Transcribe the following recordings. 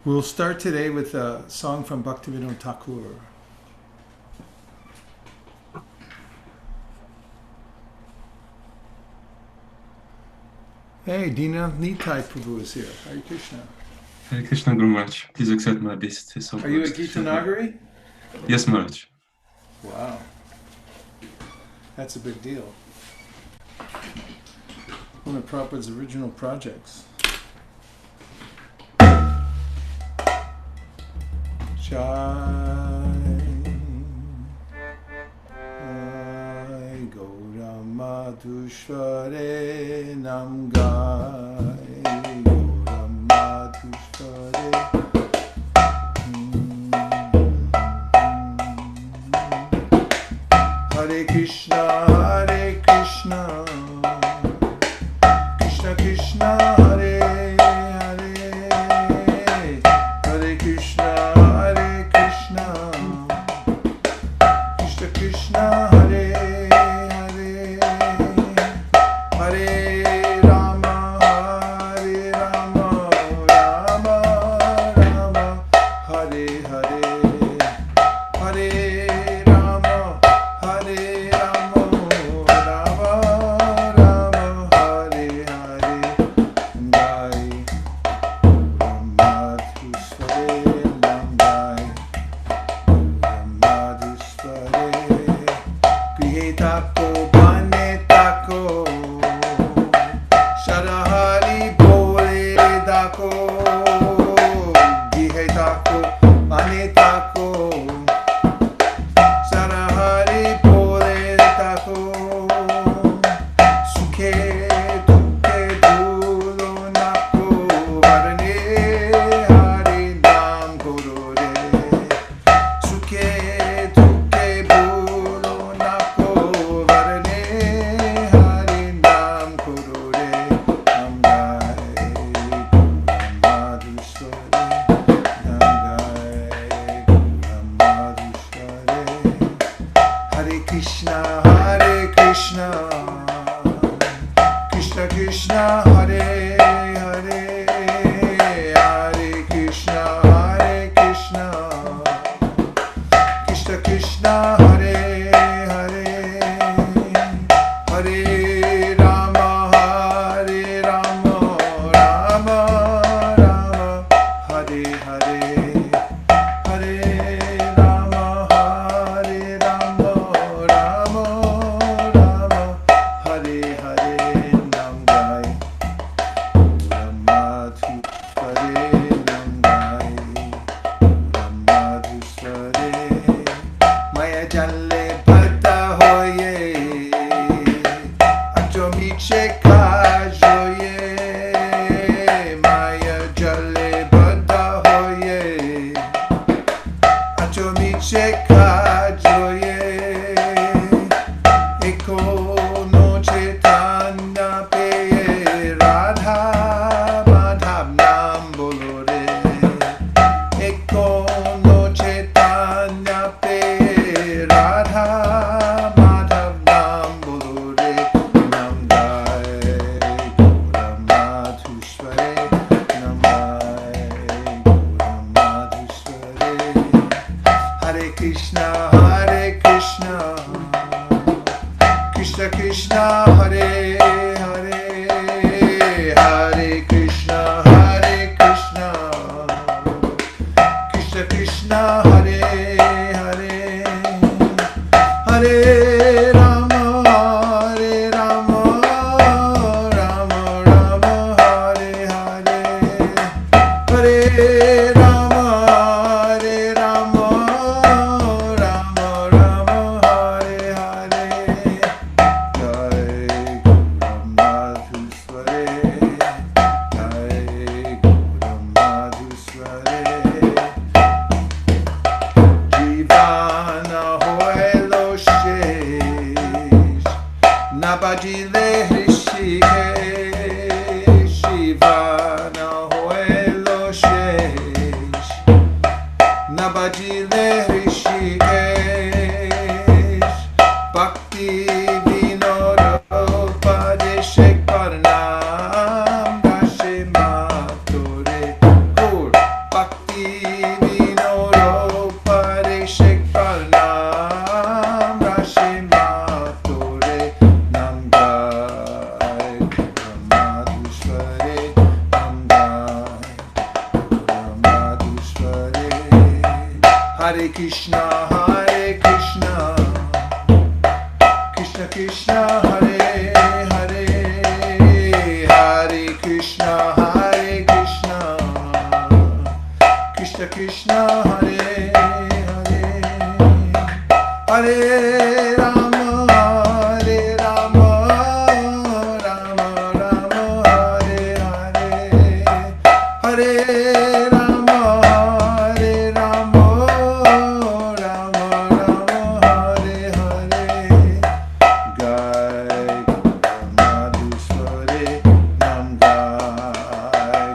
We'll start today with a song from Bhaktivinoda Thakur. Hey, Dina Nitai Prabhu is here. Hare Krishna. Hare Krishna, Guru Maharaj. Please accept my best. Are you at Gita Nagari? Yes, Maharaj. Wow. That's a big deal. One of Prabhupada's original projects. Jai Gaura Madhushvare Nam Gai Gaura Madhushvare Hare Krishna Krishna Krishna Hare Hare Hare Krishna Krishna Krishna Hare Hare Hare Rama Rama Rama Hare Hare Hare Rama Rama Rama Hare Hare Gai Madhusvare Gai Madhusvare Grihe Tako Bane Tako Sharahari Bole Dako Grihe Tako Bane Tako Sarahari Bole Tako Sukhe Dukhe Bhulo Nako Varne Hari Nam Guru Re Sukhe Dukhe Bhulo Nako Varne Hari Nam Guru Re Nam Gai Madhusvare Nam Gai Madhusvare Hare Krishna Krishna Krishna Hare Hare Hare Krishna Krishna Krishna Hare Hare Hare Rama Rama Rama Hare Hare Hare Rama Rama Rama Hare Hare Nam Gai Madhusvare Nam Gai Madhusvare Maya Jalle Bhatta Hoye Acho Miche Kajoye Maya Jalle Bhatta Hoye Acho Miche Kajoye Eko no Chaitanya Peye Radha Madhav Nam Bolore Eko no Chaitanya Peye Radha Madhav Nam Bolore Nam Gai Gaura Madhusvare Nam Gai Gaura Madhusvare Hare Krishna Krishna Krishna Hare Hare Hare Krishna Krishna Krishna Hare Hare Hare Rama Rama Rama Hare Hare Hare Rama Rama Rama Hare Hare Jai Gaura Madhusvare Jai Gaura Madhusvare Jivana hoelo shesh Nabajile Hrishikesh Jivana hoelo shesh Nabajile Hrishikesh Bhakti Vinoda Padeshek Parnam Dashe Matore Gur Bhakti Hare Krishna, Krishna Krishna, Hare Hare, Hare Krishna, Krishna Krishna, Hare Hare, Hare Rama, Rama Rama, Hare Hare, Hare Rama, Rama Rama, Hare Hare. Gai Madhusware Nam Gai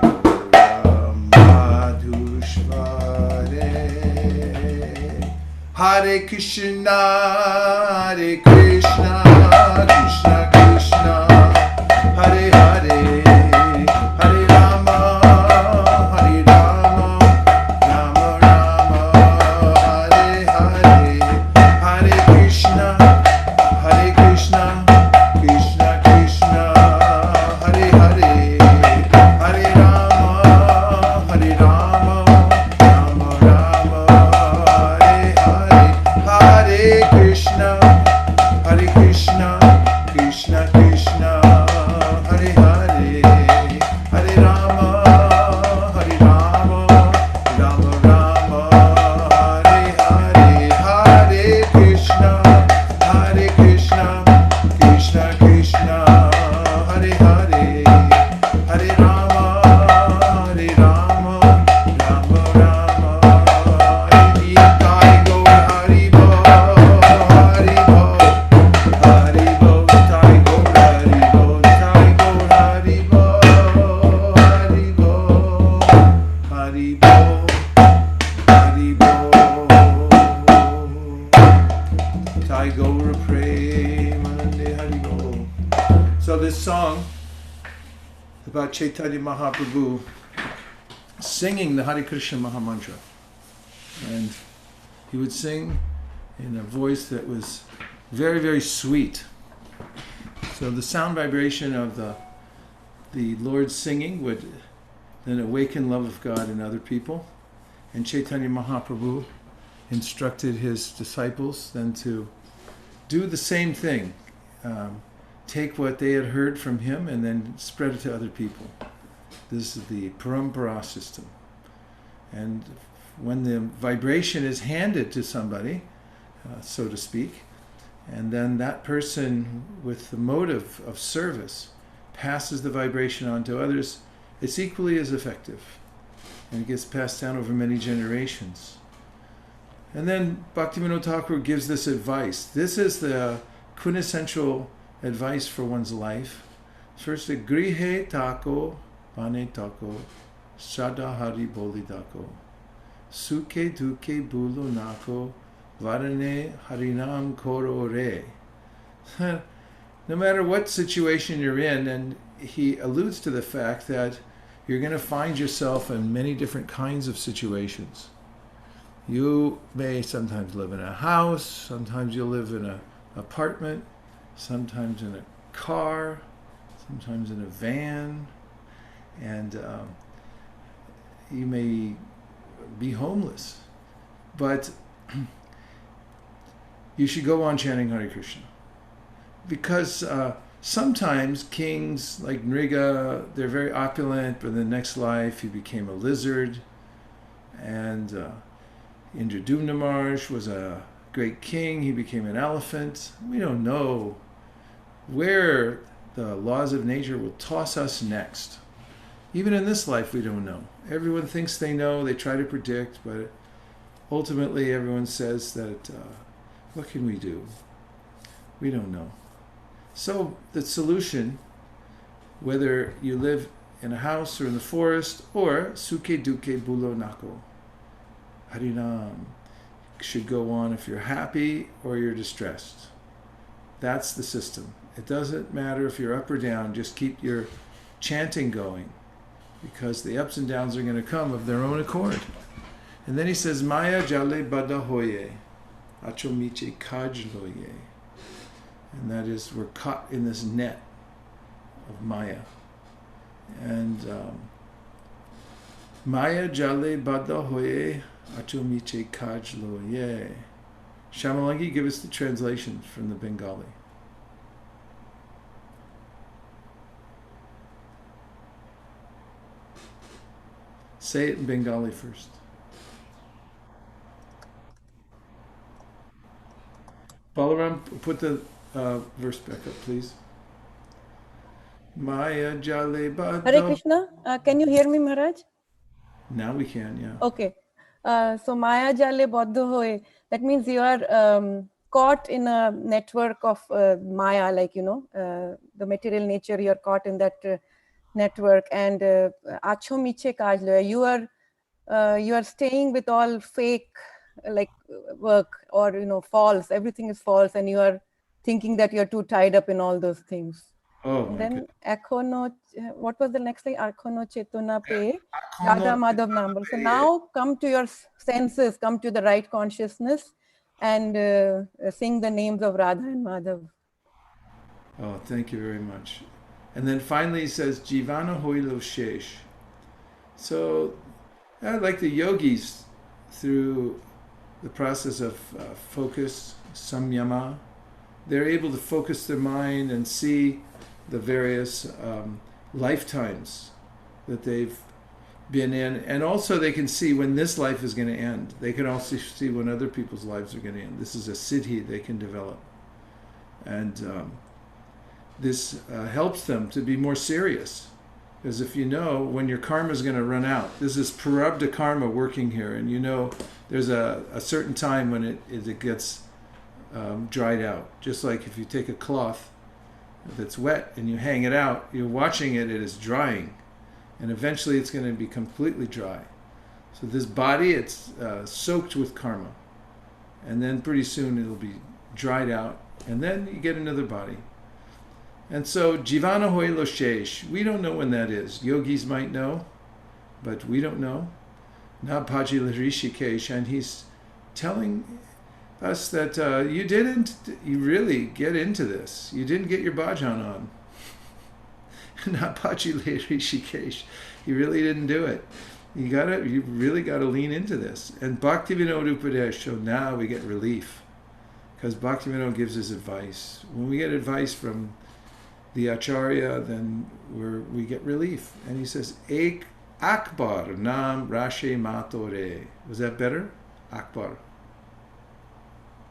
Madhusware. Hare Krishna, Krishna Krishna, Hare Hare, Hare Rama, Rama Rama, Hare Hare, Hare Krishna, Krishna Krishna, Hare Hare, Hare Rama, Rama Rama, Hare Hare, Hare Krishna, Krishna Krishna, Hare Hare, Hare Rama, Rama Rama, Hare Hare, Hare Krishna, Krishna Krishna, Hare Hare, Hare Rama, Rama Rama, Nitai Gaur Hari Bol, Hari Bol, Hari Bol, Nitai Gaur Hari Bol, Nitai Gaur Hari Bol, Hari Bol, Hari Bol, Hari Bol. Nitai Gaur Premanande Hari Bol. So this song about Chaitanya Mahaprabhu singing the Hare Krishna Maha-Mantra, and he would sing in a voice that was very, very sweet. So the sound vibration of the Lord singing would then awaken love of God in other people, and Chaitanya Mahaprabhu instructed his disciples then to do the same thing. Take what they had heard from him and then spread it to other people. This is the Parampara System. And when the vibration is handed to somebody, so to speak, and then that person with the motive of service passes the vibration on to others, it's equally as effective. And it gets passed down over many generations. And then Bhaktivinoda Thakur gives this advice. This is the quintessential advice for one's life. First, grihe tako, pane tako, sada hari boli tako, suke duke bulu nako, varane harinam koro re. No matter what situation you're in, and he alludes to the fact that you're going to find yourself in many different kinds of situations. You may sometimes live in a house, sometimes you'll live in an apartment, sometimes in a car, sometimes in a van, and you may be homeless. But you should go on chanting Hare Krishna. Because sometimes kings like Nriga, they're very opulent, but in the next life he became a lizard. And Indradumna Maharaj was a great king, he became an elephant. We don't know where the laws of nature will toss us next. Even in this life we don't know. Everyone thinks they know, they try to predict, but ultimately everyone says that, what can we do? We don't know. So the solution, whether you live in a house or in the forest, or suke duke bulo nako, Harinam, should go on if you're happy or you're distressed. That's the system. It doesn't matter if you're up or down, just keep your chanting going, because the ups and downs are going to come of their own accord. And then he says, Maya jale bada hoye, achomiche kaj loye. And that is, we're caught in this net of Maya. And Maya jale bada hoye Achomiche Kajlo, yay. Shamalangi, give us the translation from the Bengali. Say it in Bengali first. Balaram, put the verse back up, please. Maya Jale Hare Bado. Krishna, can you hear me, Maharaj? Now we can, yeah. Okay. So Maya Jale Baddha Hoye, that means you are caught in a network of Maya, like, the material nature, you're caught in that network. And Acho Miche Kajlo, you are staying with all fake work or, false, everything is false, and you are thinking that you're too tied up in all those things. Oh, And my then goodness. what was the next thing? Akhono Chetuna Pe Radha Akono Madhav Nambal. So now come to your senses, come to the right consciousness, and sing the names of Radha and Madhav. Oh, thank you very much. And then finally he says, Jivana Hoilo Shesh. So, like the yogis, through the process of focus, samyama, they're able to focus their mind and see the various lifetimes that they've been in. And also they can see when this life is going to end. They can also see when other people's lives are going to end. This is a siddhi they can develop. And this helps them to be more serious. Because if you know when your karma is going to run out, this is prarabdha karma working here, and you know there's a certain time when it gets dried out. Just like if you take a cloth that's wet and you hang it out, you're watching it is drying, and eventually it's going to be completely dry. So this body, it's soaked with karma, and then pretty soon it'll be dried out, and then you get another body. And so, Jivana Hoilo Shesh, we don't know when that is. Yogis might know, but we don't know. Nabhaji Rishikesh, and he's telling us that you really get into this. You didn't get your bhajan on. Nabhaji Rishikesh, you really didn't do it. You really gotta lean into this. And Bhaktivinoda Upadesh, so now we get relief. Because Bhaktivinoda gives us advice. When we get advice from the Acharya, then we get relief. And he says, Ek Akbar Nam Rashe Matore. Was that better? Akbar.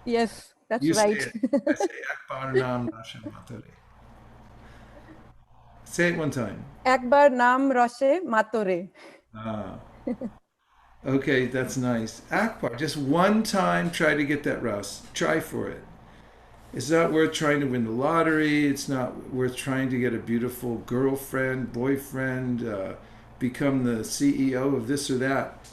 Yes, that's You right. say it. I say Akbar Nam Rashe Matore. Say it one time. Akbar Nam Roshe Matore. Ah. Okay, that's nice. Akbar, just one time try to get that ras. Try for it. It's not worth trying to win the lottery. It's not worth trying to get a beautiful girlfriend, boyfriend, become the CEO of this or that.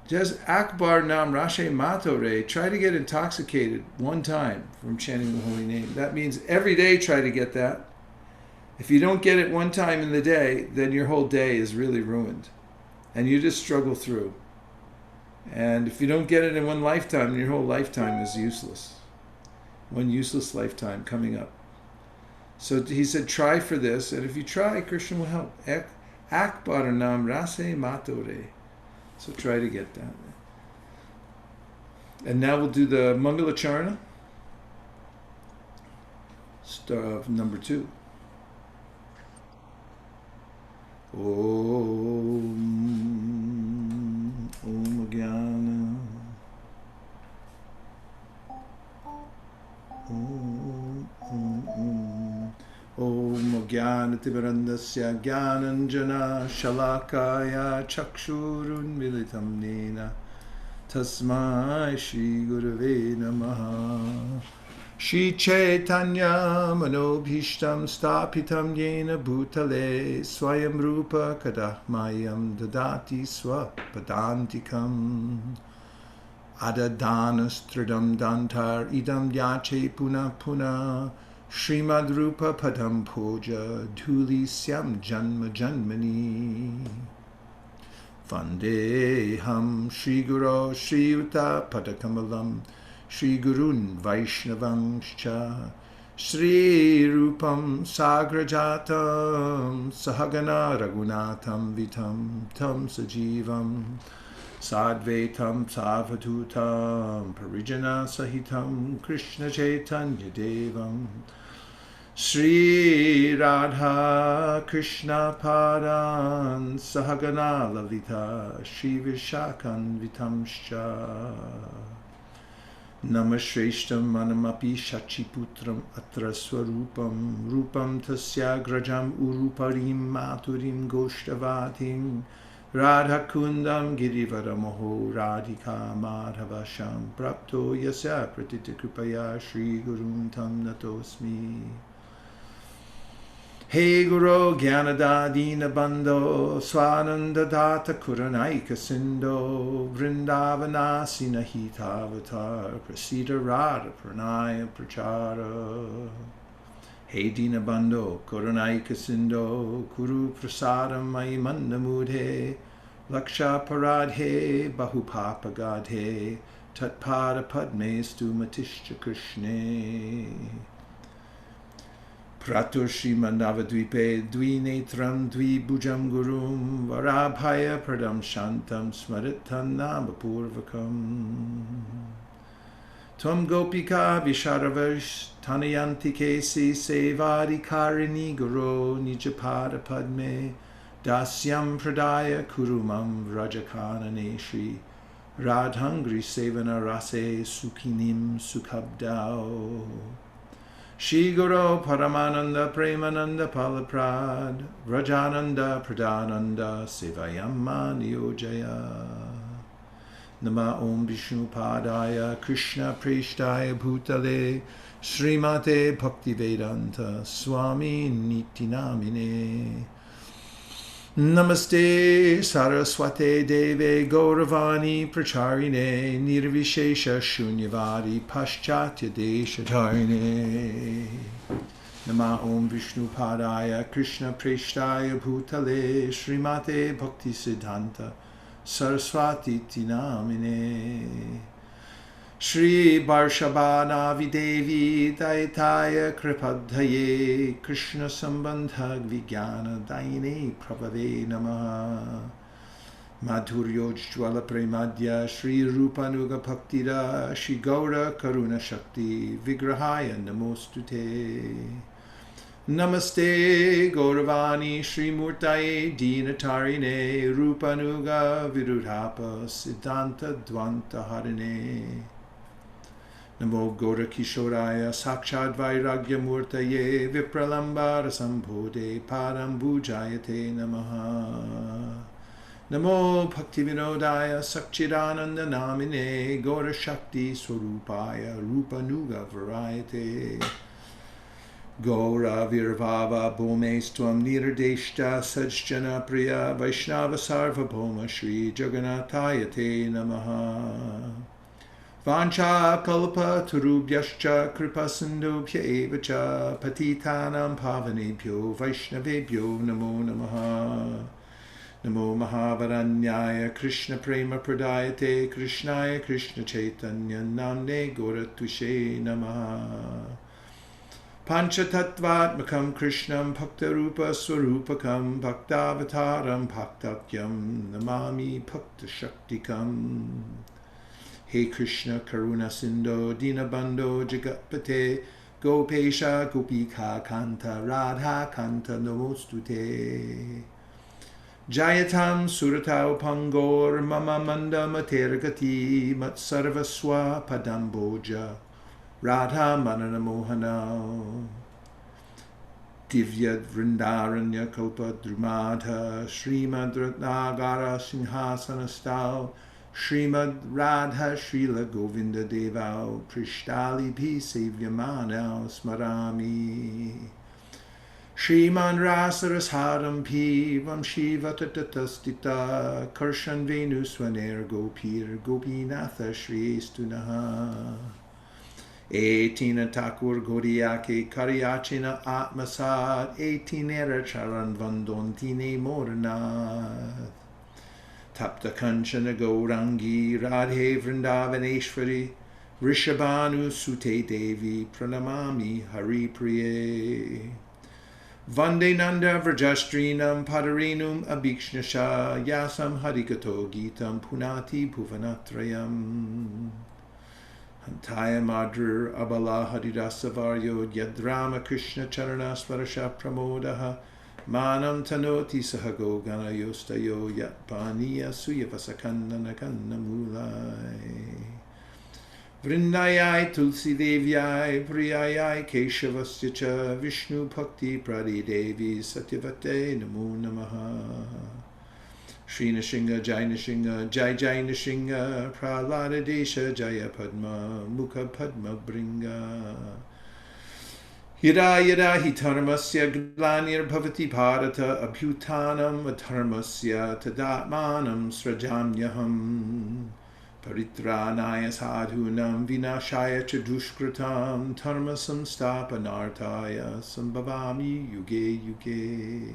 Just Akbar Nam Rashe Matore, try to get intoxicated one time from chanting the holy name. That means every day try to get that. If you don't get it one time in the day, then your whole day is really ruined. And you just struggle through. And if you don't get it in one lifetime, your whole lifetime is useless. One useless lifetime coming up. So he said, try for this, and if you try, Krishna will help. Akbar Nam Rase Matore. So try to get that. And now we'll do the Mangala Charana. Number 2. Om Jnana. Om Jnanatimirandasya Jnananjana Shalakaya Chakshurun Militam Nena Tasmai Shri Gurave Namaha Shri Chaitanya Manobhishtam Stapitam Yena Bhutale Swayam Rupa Kadahmayam Dadati Swapadantikam Adadhanastradam Dantar Idam Yache Puna Puna Srimad Rupa Padam Poja Dhuli Syam Janma Janmani Vandeham Shri Guru Shri Yuta Padakamalam Shri Gurun Vaishnavangscha Shri Rupam Sagrajatam Sahagana Raghunatham Vitam Tam Sajivam Sadvetam Savadutam Parijana Sahitam Krishna Chaitanya Devam Sri Radha Krishna Padan Sahagana Lalita Shri Vishakan Vitamscha Namashrestam Manamapi Shachiputram Atra Swarupam Rupam Tasya Grajam Uruparim Maturim Goshtavatim Radha Kundam Girivaramoho Radhika Madhavasham Prapto Yasya Pratita Kripaya Shri Gurun Tam Natosmi He Guru Gyanada Dina Bando Swananda Data Kuranaika Sindo Vrindavana Sinahita Avatar Prasita Radha Pranaya Prachara He Dina Bando Kuranaika Sindo Kuru Prasadam Maimanda Mudhe Laksha Paradhe Bahupapa Gadhe Tatpada Padme Stu Matishcha Krishne Pratur Srimandavadvipe Dvinetram Dvibhujam Gurum Varabhaya Pradam Shantam Smaritan Namapurvakam Tvam Gopika Visharavash Tanayanti Kesi Sevari Karini Guru Nijapada Padme Dasyam Pradaya Kurumam Vrajakanane Shri Radhangri Sevana Rase Sukhinim Sukhabdao Shri Guru Paramananda Premananda Palaprad Vrajananda Pradhananda Sevayamma Niyojaya Nama Om Vishnu Padaya Krishna Preshtaya Bhutale Srimate Bhaktivedanta Swami Nitinamine Namaste Saraswate Deve Gauravani Pracharine Nirvishesha Shunyavadi Paschatya Deshatarine Nama Om Vishnu Padaya Krishna Preshtaya Bhutale Srimate Bhakti Siddhanta Saraswati Tinamine Shri Barshabhana Videvi Daitaya Kripadhaye Krishna Sambandha Vijnana Daine Pravade Namaha Madhuryojjwala Premadya Shri Rupanuga Bhaktira Shri Gaura Karuna Shakti Vigrahaya Namostute Namaste Gauravani Shri Murtaye Dinatarine Rupanuga Virudhapa Siddhanta Dvanta Harine Namo Gaura Kishoraya Sakshad Vairagya Murtaye Vipralambara Sambhode Parambujayate Namaha Namo Bhaktivinodaya Sakchidananda Namine Gaura Shakti Swarupaya Rupanuga Varayate Gaura Virvava Bhomestvam Nirdeshta Sajjana Priya Vaishnava Sarvabhoma Shri Jagannathaya Te Namaha Vancha Kalpa Turubhyascha Kripa Sindhubhya Evacha Patitanam Pavanebhyo Vaishnavebhyo Namo Namaha Namo Mahavaranyaya Krishna Prema Pradayate Krishnaya Krishna Chaitanya Namne Gauratushe Namaha Panchatattvatmakam Krishnam Bhaktarupa Swarupakam Bhaktavataram Bhaktakyam Namami Bhakta Shaktikam He Krishna Karuna Sindho Dinabandho Jagatpate Gopesha Gopika Kanta Radha Kanta Namostute Jayatam Suratau Pangor Mama Manda Matergati Matsarvaswa Padamboja Radha Manana Mohana Divya Vrindaranya Kalpa Drumadha Srimad Ratnagara Singhasana Stal Srimad Radha Srila Govinda Devao Prishtali Pi Sevyamanao Smarami Shriman Rasarasharam Pi Vamshiva Tatatastita Karshan Venu Swaner Gopir Gopinatha Shri Estunaha Etina Thakur Godiake Karyachina Atmasad Etinera Charan Vandontine Moranath Tapta Kanchana Gaurangi Radhe Vrindavaneshwari Rishabhanu Sute Devi Pranamami Hari Priye Vande Nanda Vrajastrinam Padarinum Abhikshnasha Yasam Harikato Gitam Punati Bhuvanatrayam Hantaya Madhur Abala Haridasavaryo Yadrama Krishna Charanasvarasha Pramodaha Manam Tanoti Sahago Ganayostayo Yatpaniya Suyavasakanna Nakanna Mulai Vrindayai Tulsi Devyai Priyayai Keshavasya Cha Vishnu Bhakti Pradi Devi Satyavate Namo Namaha Shri Nishinga Jai Nishinga Jai Jai Nishinga Prahlada Desha Jaya Padma Mukha Padma Bringa Yada Yada Hi Dharmasya Glanir Bhavati Bharata Abhutanam Adharmasya Tadatmanam Srajamyaham Paritranaya sadhunam vinashaya cha dushkratam dharma samstapanartaya sambhavami yuge yuge.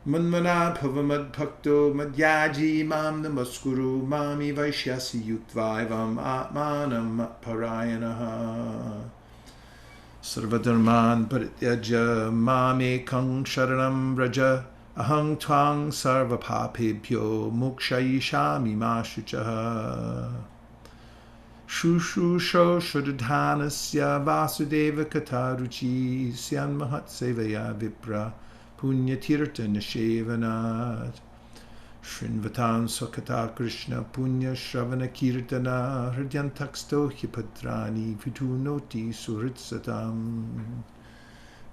Manmana bhavamad bhakto madhyaji mam namaskuru mami vaishyasi yuktvaivam atmanam parayanaha. Sarvadharman parityaja mamekang sharanam vraja. Ahang twang sarva papebhyo mokshayishami ma shuchaha. Shushu sho shodhanasya vasudeva kataruchi syan mahat sevaya vipra punyatirtha nishevanat. Shrinvatan sakata Krishna punya shravana kirtana hridyantaksto hipadrani vitunoti suritsatam.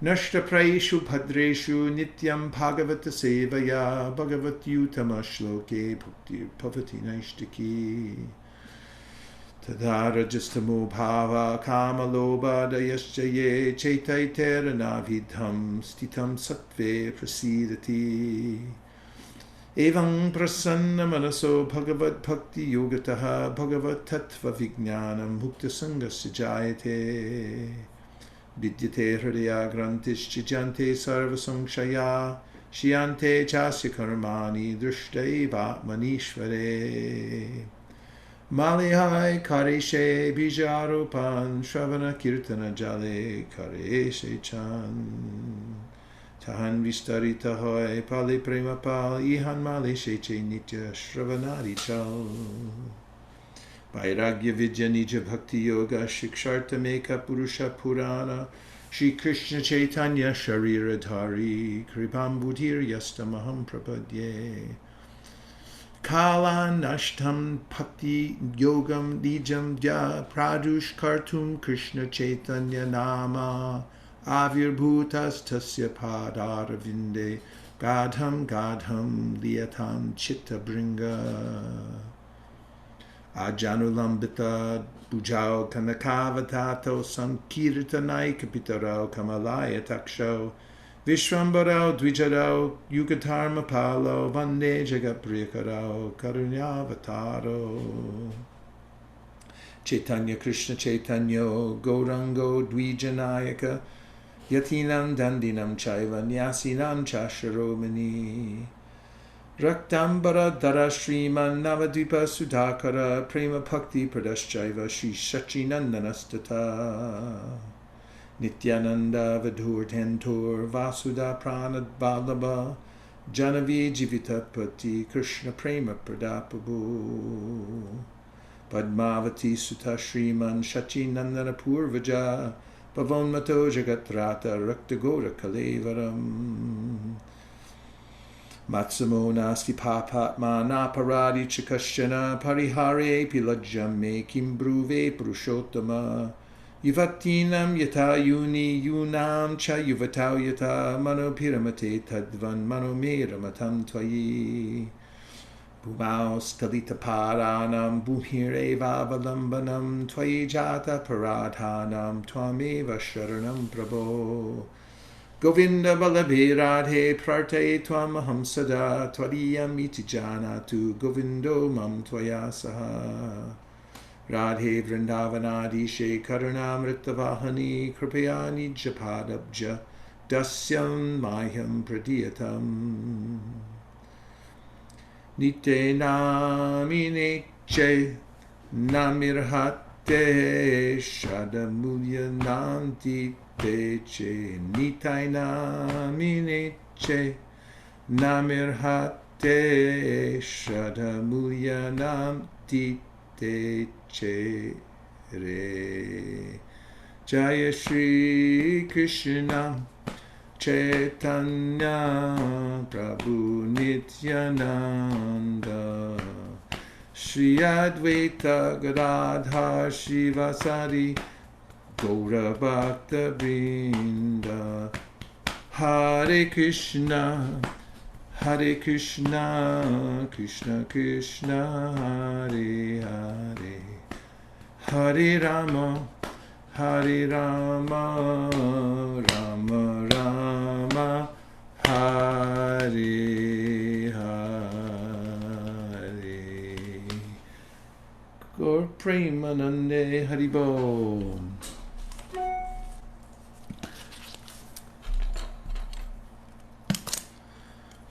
Nashta praishu bhadreshu nityam bhagavata sevaya bhagavat yutama shloke bhakti bhavati naishtaki. Tadara justamo bhava kama loba dayaschaye chaitaiterana vidham stitam sattve prasidati. Evam prasanna manaso bhagavat bhakti yogataha bhagavat tattva vijnanam mukta sangasya jayate. Vidyate hridaya grantischijante sarva samshaya shiyante chasya karmani drishtaiva manishvare. Malihai kareshe bijaropan shravana kirtana jale kareshe chan. Tahan vistarita hoy pali prema pal ihan male sheche nitya shravanari chal. Vairagya Vidya Nija Bhakti Yoga Shiksharta Meka Purusha Purana Shri Krishna Chaitanya Sharira Dhari Kripam Buddhir Yastamaham Prapadye Kala Nashtam Bhakti Yogam Dijam Dya Pradush Kartum Krishna Chaitanya Nama Avir Bhutas Tasya Padarvinde Gadham Gadham Liyatam Chitta Bringa Ajanulambita Bujao Kanakavatato Sankirtanai Kapitarao Kamalaya Taksho Vishwambarao Dvijarao Yugatarma Palo Vande Jagapriyakarao Karunyavataro Chaitanya Krishna Chaitanya Gaurango Dvijanayaka Yatinam Dandinam Chaiva Nyasinam Chasharomani Raktambara Dara Shriman Navadvipa Sudhakara Prema Bhakti Pradashchaiva Shri Shachinandanastata Nityananda Vadhur Tentur Vasuda Pranad Vallabha Janavi Jivitapati Krishna Prema Pradapabu Padmavati Sutta Shriman Shachinandana Purvaja Pavonmato Jagatrata Raktagora Kalevaram Matsumo nasti papatma naparadi chikashana parihare pilajam me kimbruve purushottama yuvatinam yata yuni yunam cha yuvatau yata mano piramate tadvan mano me ramatam tvayi bhumao skalita paranam bhumire vavalambanam tvayi jata paradhanam tvameva sharanam prabho Govinda Balabe Radhe Prarte Tvam Aham Sada Tvariyam Iti Janatu Govindo Mam Tvaya Saha Radhe Vrindavanadi She Karunamritavahani Kripayani Japadabja Dasyam Mayam Pradiyatam Nite Namine Che Namirhate Shadamulya Nanti che nitai namine che namirhate shadamulyanam tite che re. Jaya Shri Krishna Chaitanya Prabhu Nityananda Shri Advaita Gadadhar Shivasari Gaura Bhakta Vrinda. Hare Krishna Krishna Krishna Hare Hare, Hare Rama Rama Rama Hare Hare. Gaur Premanande Haribo.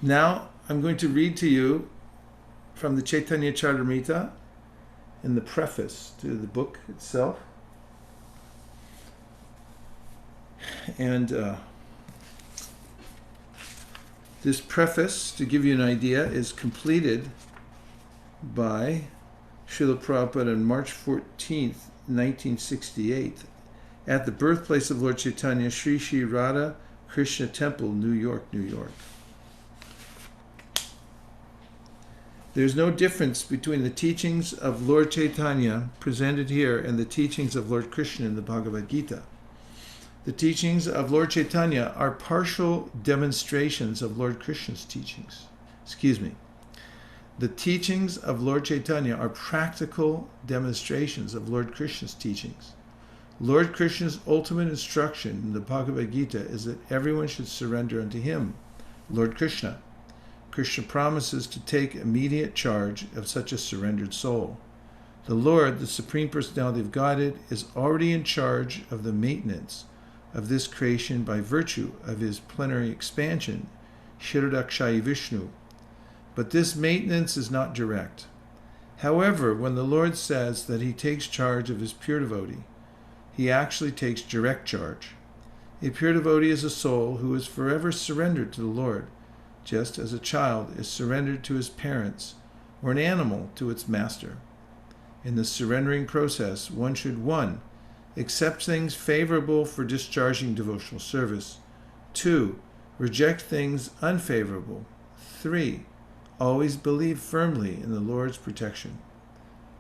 Now I'm going to read to you from the Chaitanya Charitamrita in the preface to the book itself. And this preface, to give you an idea, is completed by Srila Prabhupada on March 14th, 1968, at the birthplace of Lord Chaitanya, Sri Sri Radha Krishna Temple, New York, New York. There's no difference between the teachings of Lord Chaitanya presented here and the teachings of Lord Krishna in the Bhagavad Gita. The teachings of Lord Chaitanya are partial demonstrations of Lord Krishna's teachings. The teachings of Lord Chaitanya are practical demonstrations of Lord Krishna's teachings. Lord Krishna's ultimate instruction in the Bhagavad Gita is that everyone should surrender unto him, Lord Krishna. Krishna promises to take immediate charge of such a surrendered soul. The Lord, the Supreme Personality of Godhead, is already in charge of the maintenance of this creation by virtue of his plenary expansion, Kshirodakshaya Vishnu. But this maintenance is not direct. However, when the Lord says that he takes charge of his pure devotee, he actually takes direct charge. A pure devotee is a soul who is forever surrendered to the Lord, just as a child is surrendered to his parents or an animal to its master. In the surrendering process, one should 1. Accept things favorable for discharging devotional service. 2. Reject things unfavorable. 3. Always believe firmly in the Lord's protection.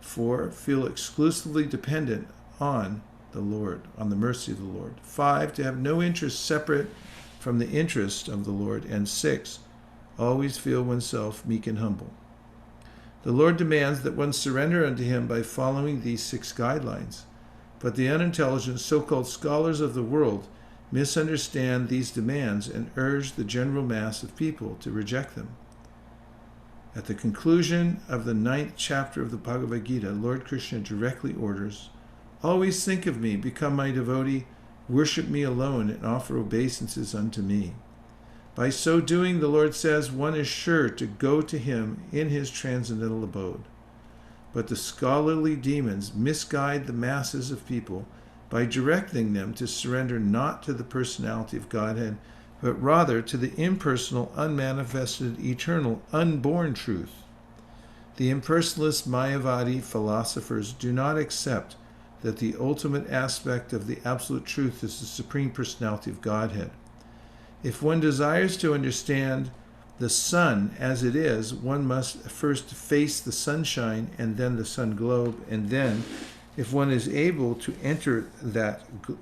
4. Feel exclusively dependent on the Lord, on the mercy of the Lord. 5. To have no interest separate from the interest of the Lord. And 6. Always feel oneself meek and humble. The Lord demands that one surrender unto him by following these 6 guidelines. But the unintelligent so-called scholars of the world misunderstand these demands and urge the general mass of people to reject them. At the conclusion of the 9th chapter of the Bhagavad Gita, Lord Krishna directly orders, "Always think of me, become my devotee, worship me alone, and offer obeisances unto me." By so doing, the Lord says, one is sure to go to him in his transcendental abode. But the scholarly demons misguide the masses of people by directing them to surrender not to the personality of Godhead, but rather to the impersonal, unmanifested, eternal, unborn truth. The impersonalist Mayavadi philosophers do not accept that the ultimate aspect of the absolute truth is the Supreme Personality of Godhead. If one desires to understand the sun as it is, one must first face the sunshine and then the sun globe, and then, if one is able to enter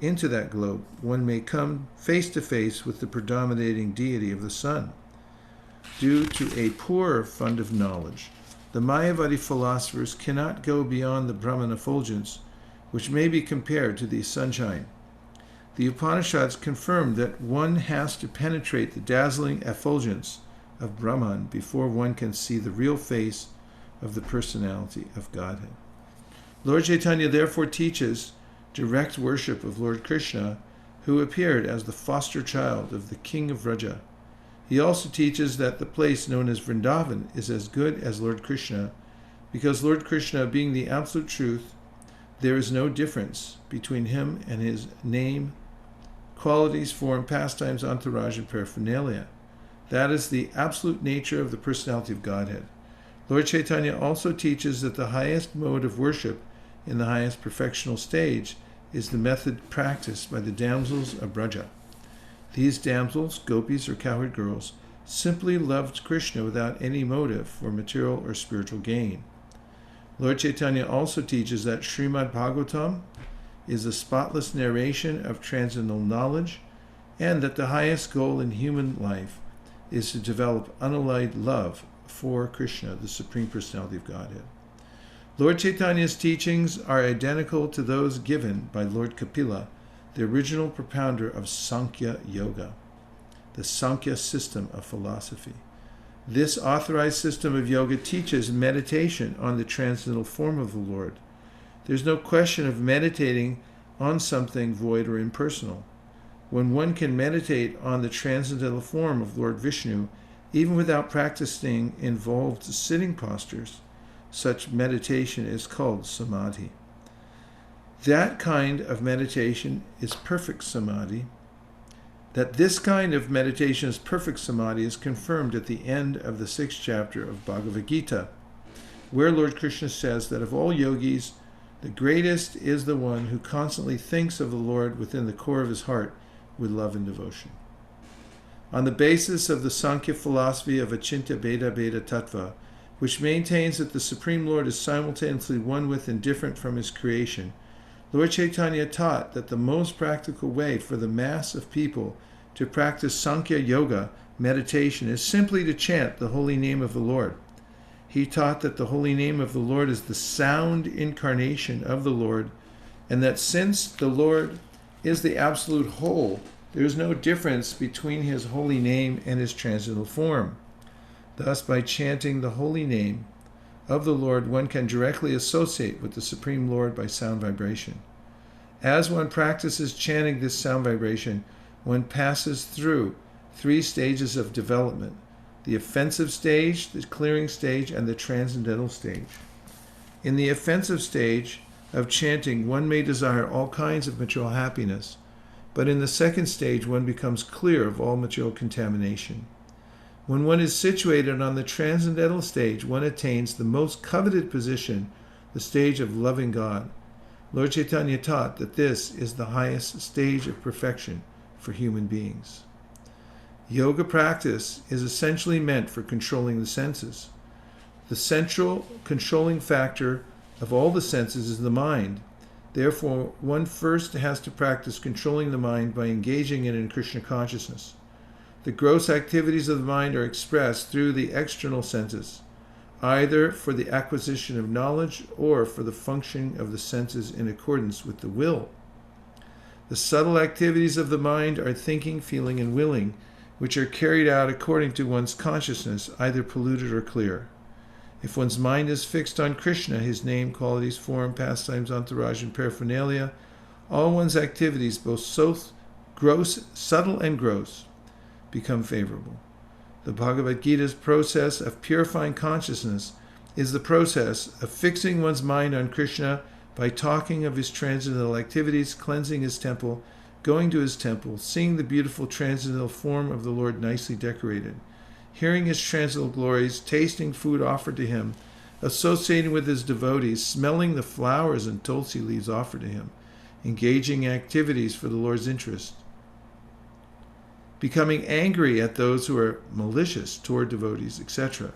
into that globe, one may come face to face with the predominating deity of the sun. Due to a poor fund of knowledge, the Mayavadi philosophers cannot go beyond the Brahman effulgence, which may be compared to the sunshine. The Upanishads confirm that one has to penetrate the dazzling effulgence of Brahman before one can see the real face of the personality of Godhead. Lord Chaitanya therefore teaches direct worship of Lord Krishna, who appeared as the foster child of the king of Vraja. He also teaches that the place known as Vrindavan is as good as Lord Krishna, because Lord Krishna, being the absolute truth, there is no difference between him and his name, qualities, form, pastimes, entourage, and paraphernalia. That is the absolute nature of the personality of Godhead. Lord Chaitanya also teaches that the highest mode of worship in the highest perfectional stage is the method practiced by the damsels of Braja. These damsels, gopis or cowherd girls, simply loved Krishna without any motive for material or spiritual gain. Lord Chaitanya also teaches that Srimad Bhagavatam is a spotless narration of transcendental knowledge, and that the highest goal in human life is to develop unalloyed love for Krishna, the Supreme Personality of Godhead. Lord Chaitanya's teachings are identical to those given by Lord Kapila, the original propounder of Sankhya Yoga, the Sankhya system of philosophy. This authorized system of yoga teaches meditation on the transcendental form of the Lord. There's no question of meditating on something void or impersonal. When one can meditate on the transcendental form of Lord Vishnu, even without practicing involved sitting postures, such meditation is called samadhi. That kind of meditation is perfect samadhi. That this kind of meditation is perfect samadhi is confirmed at the end of the 6th chapter of Bhagavad Gita, where Lord Krishna says that of all yogis, the greatest is the one who constantly thinks of the Lord within the core of his heart with love and devotion. On the basis of the Sankhya philosophy of Achintya Bheda Bheda Tattva, which maintains that the Supreme Lord is simultaneously one with and different from his creation, Lord Chaitanya taught that the most practical way for the mass of people to practice Sankhya Yoga meditation is simply to chant the holy name of the Lord. He taught that the holy name of the Lord is the sound incarnation of the Lord, and that since the Lord is the absolute whole, there is no difference between his holy name and his transcendental form. Thus, by chanting the holy name of the Lord, one can directly associate with the Supreme Lord by sound vibration. As one practices chanting this sound vibration, one passes through 3 stages of development: the offensive stage, the clearing stage, and the transcendental stage. In the offensive stage of chanting, one may desire all kinds of material happiness, but in the second stage, one becomes clear of all material contamination. When one is situated on the transcendental stage, one attains the most coveted position, the stage of loving God. Lord Chaitanya taught that this is the highest stage of perfection for human beings. Yoga practice is essentially meant for controlling the senses. The central controlling factor of all the senses is the mind. Therefore, one first has to practice controlling the mind by engaging it in Krishna consciousness. The gross activities of the mind are expressed through the external senses, either for the acquisition of knowledge or for the functioning of the senses in accordance with the will. The subtle activities of the mind are thinking, feeling, and willing, which are carried out according to one's consciousness, either polluted or clear. If one's mind is fixed on Krishna, his name, qualities, form, pastimes, entourage, and paraphernalia, all one's activities, both subtle and gross, become favorable. The Bhagavad Gita's process of purifying consciousness is the process of fixing one's mind on Krishna by talking of his transcendental activities, cleansing his temple, going to his temple, seeing the beautiful transcendental form of the Lord nicely decorated, hearing his transcendental glories, tasting food offered to him, associating with his devotees, smelling the flowers and tulsi leaves offered to him, engaging in activities for the Lord's interest, becoming angry at those who are malicious toward devotees, etc.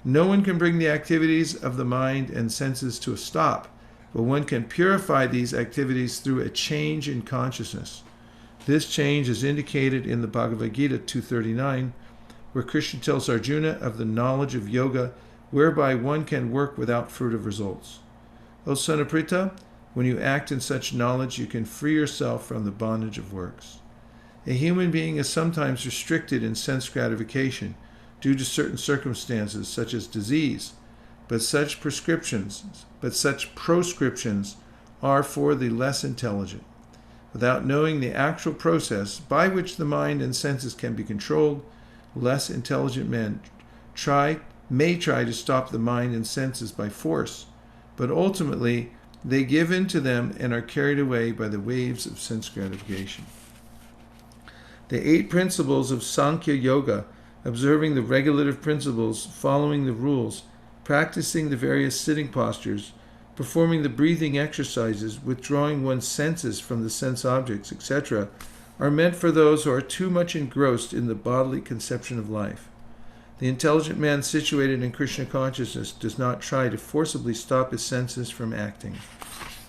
No one can bring the activities of the mind and senses to a stop, but one can purify these activities through a change in consciousness. This change is indicated in the Bhagavad Gita 239, where Krishna tells Arjuna of the knowledge of yoga, whereby one can work without fruitive results. O son of Pritha, when you act in such knowledge, you can free yourself from the bondage of works. A human being is sometimes restricted in sense gratification due to certain circumstances, such as disease, but such proscriptions are for the less intelligent. Without knowing the actual process by which the mind and senses can be controlled, less intelligent men may try to stop the mind and senses by force, but ultimately they give in to them and are carried away by the waves of sense gratification. The 8 principles of Sankhya Yoga, observing the regulative principles, following the rules, practicing the various sitting postures, performing the breathing exercises, withdrawing one's senses from the sense objects, etc., are meant for those who are too much engrossed in the bodily conception of life. The intelligent man situated in Krishna consciousness does not try to forcibly stop his senses from acting.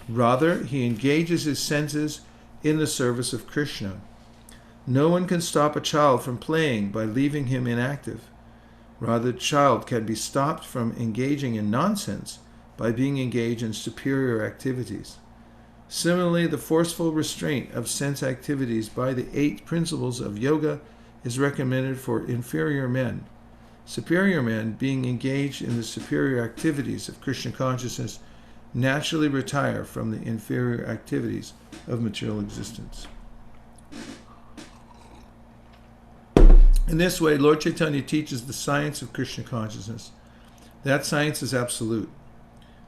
Rather, he engages his senses in the service of Krishna. No one can stop a child from playing by leaving him inactive. Rather, the child can be stopped from engaging in nonsense by being engaged in superior activities. Similarly, the forceful restraint of sense activities by the 8 principles of yoga is recommended for inferior men. Superior men, being engaged in the superior activities of Krishna consciousness, naturally retire from the inferior activities of material existence. In this way, Lord Chaitanya teaches the science of Krishna consciousness. That science is absolute.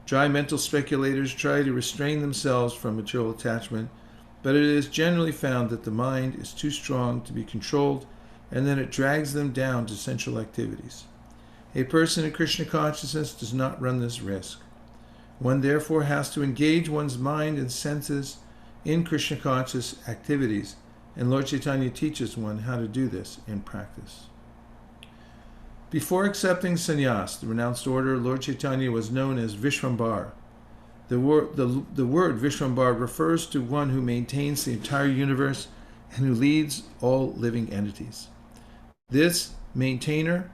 Dry mental speculators try to restrain themselves from material attachment, but it is generally found that the mind is too strong to be controlled, and then it drags them down to sensual activities. A person in Krishna consciousness does not run this risk. One therefore has to engage one's mind and senses in Krishna conscious activities, and Lord Chaitanya teaches one how to do this in practice. Before accepting sannyas, the renounced order, Lord Chaitanya was known as Vishvambar. The word Vishvambar refers to one who maintains the entire universe and who leads all living entities. This maintainer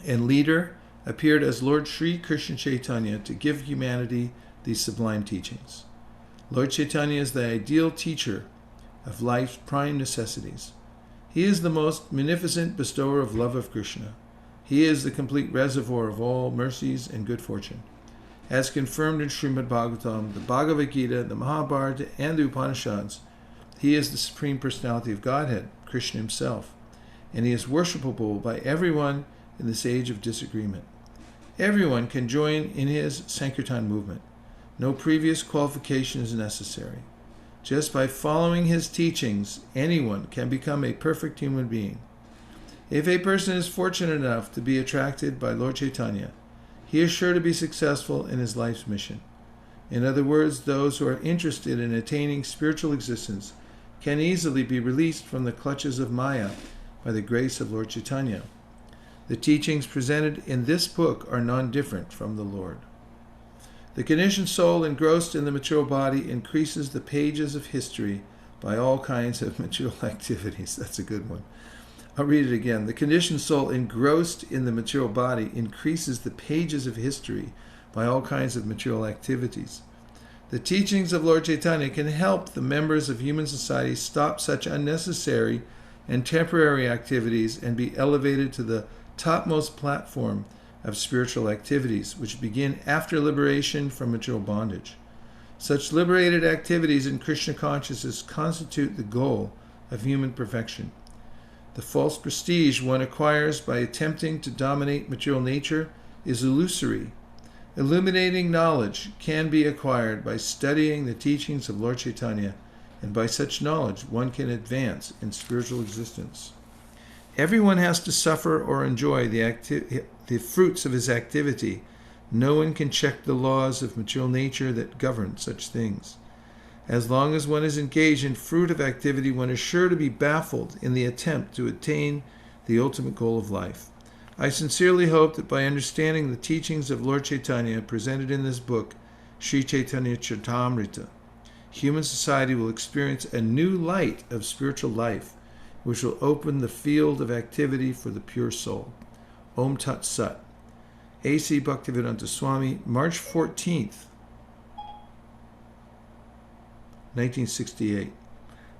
and leader appeared as Lord Sri Krishna Chaitanya to give humanity these sublime teachings. Lord Chaitanya is the ideal teacher of life's prime necessities. He is the most munificent bestower of love of Krishna. He is the complete reservoir of all mercies and good fortune. As confirmed in Srimad Bhagavatam, the Bhagavad Gita, the Maha-Mantra, and the Upanishads, he is the Supreme Personality of Godhead, Krishna himself, and he is worshipable by everyone in this age of disagreement. Everyone can join in his Sankirtan movement. No previous qualification is necessary. Just by following his teachings, anyone can become a perfect human being. If a person is fortunate enough to be attracted by Lord Chaitanya, he is sure to be successful in his life's mission. In other words, those who are interested in attaining spiritual existence can easily be released from the clutches of Maya by the grace of Lord Chaitanya. The teachings presented in this book are non-different from the Lord. The conditioned soul engrossed in the material body increases the pages of history by all kinds of material activities. That's a good one. I'll read it again. The conditioned soul engrossed in the material body increases the pages of history by all kinds of material activities. The teachings of Lord Chaitanya can help the members of human society stop such unnecessary and temporary activities and be elevated to the topmost platform of spiritual activities, which begin after liberation from material bondage. Such liberated activities in Krishna consciousness constitute the goal of human perfection. The false prestige one acquires by attempting to dominate material nature is illusory. Illuminating knowledge can be acquired by studying the teachings of Lord Chaitanya, and by such knowledge one can advance in spiritual existence. Everyone has to suffer or enjoy the fruits of his activity. No one can check the laws of material nature that govern such things. As long as one is engaged in fruit of activity, one is sure to be baffled in the attempt to attain the ultimate goal of life. I sincerely hope that by understanding the teachings of Lord Chaitanya presented in this book, Sri Chaitanya Charitamrita, human society will experience a new light of spiritual life, which will open the field of activity for the pure soul. Om Tat Sat. A.C. Bhaktivedanta Swami, March 14th, 1968.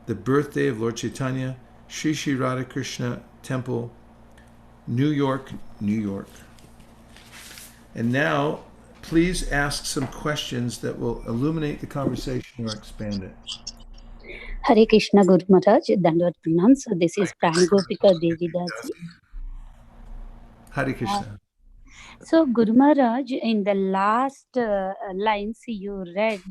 The birthday of Lord Chaitanya, Sri Sri Radha Krishna Temple, New York, New York. And now, please ask some questions that will illuminate the conversation or expand it. Hare Krishna Guru Maharaj, Dandavat Pranam. So this is Pranagopika Devi Dasi. Hare Krishna. So Guru Maharaj, in the last lines you read,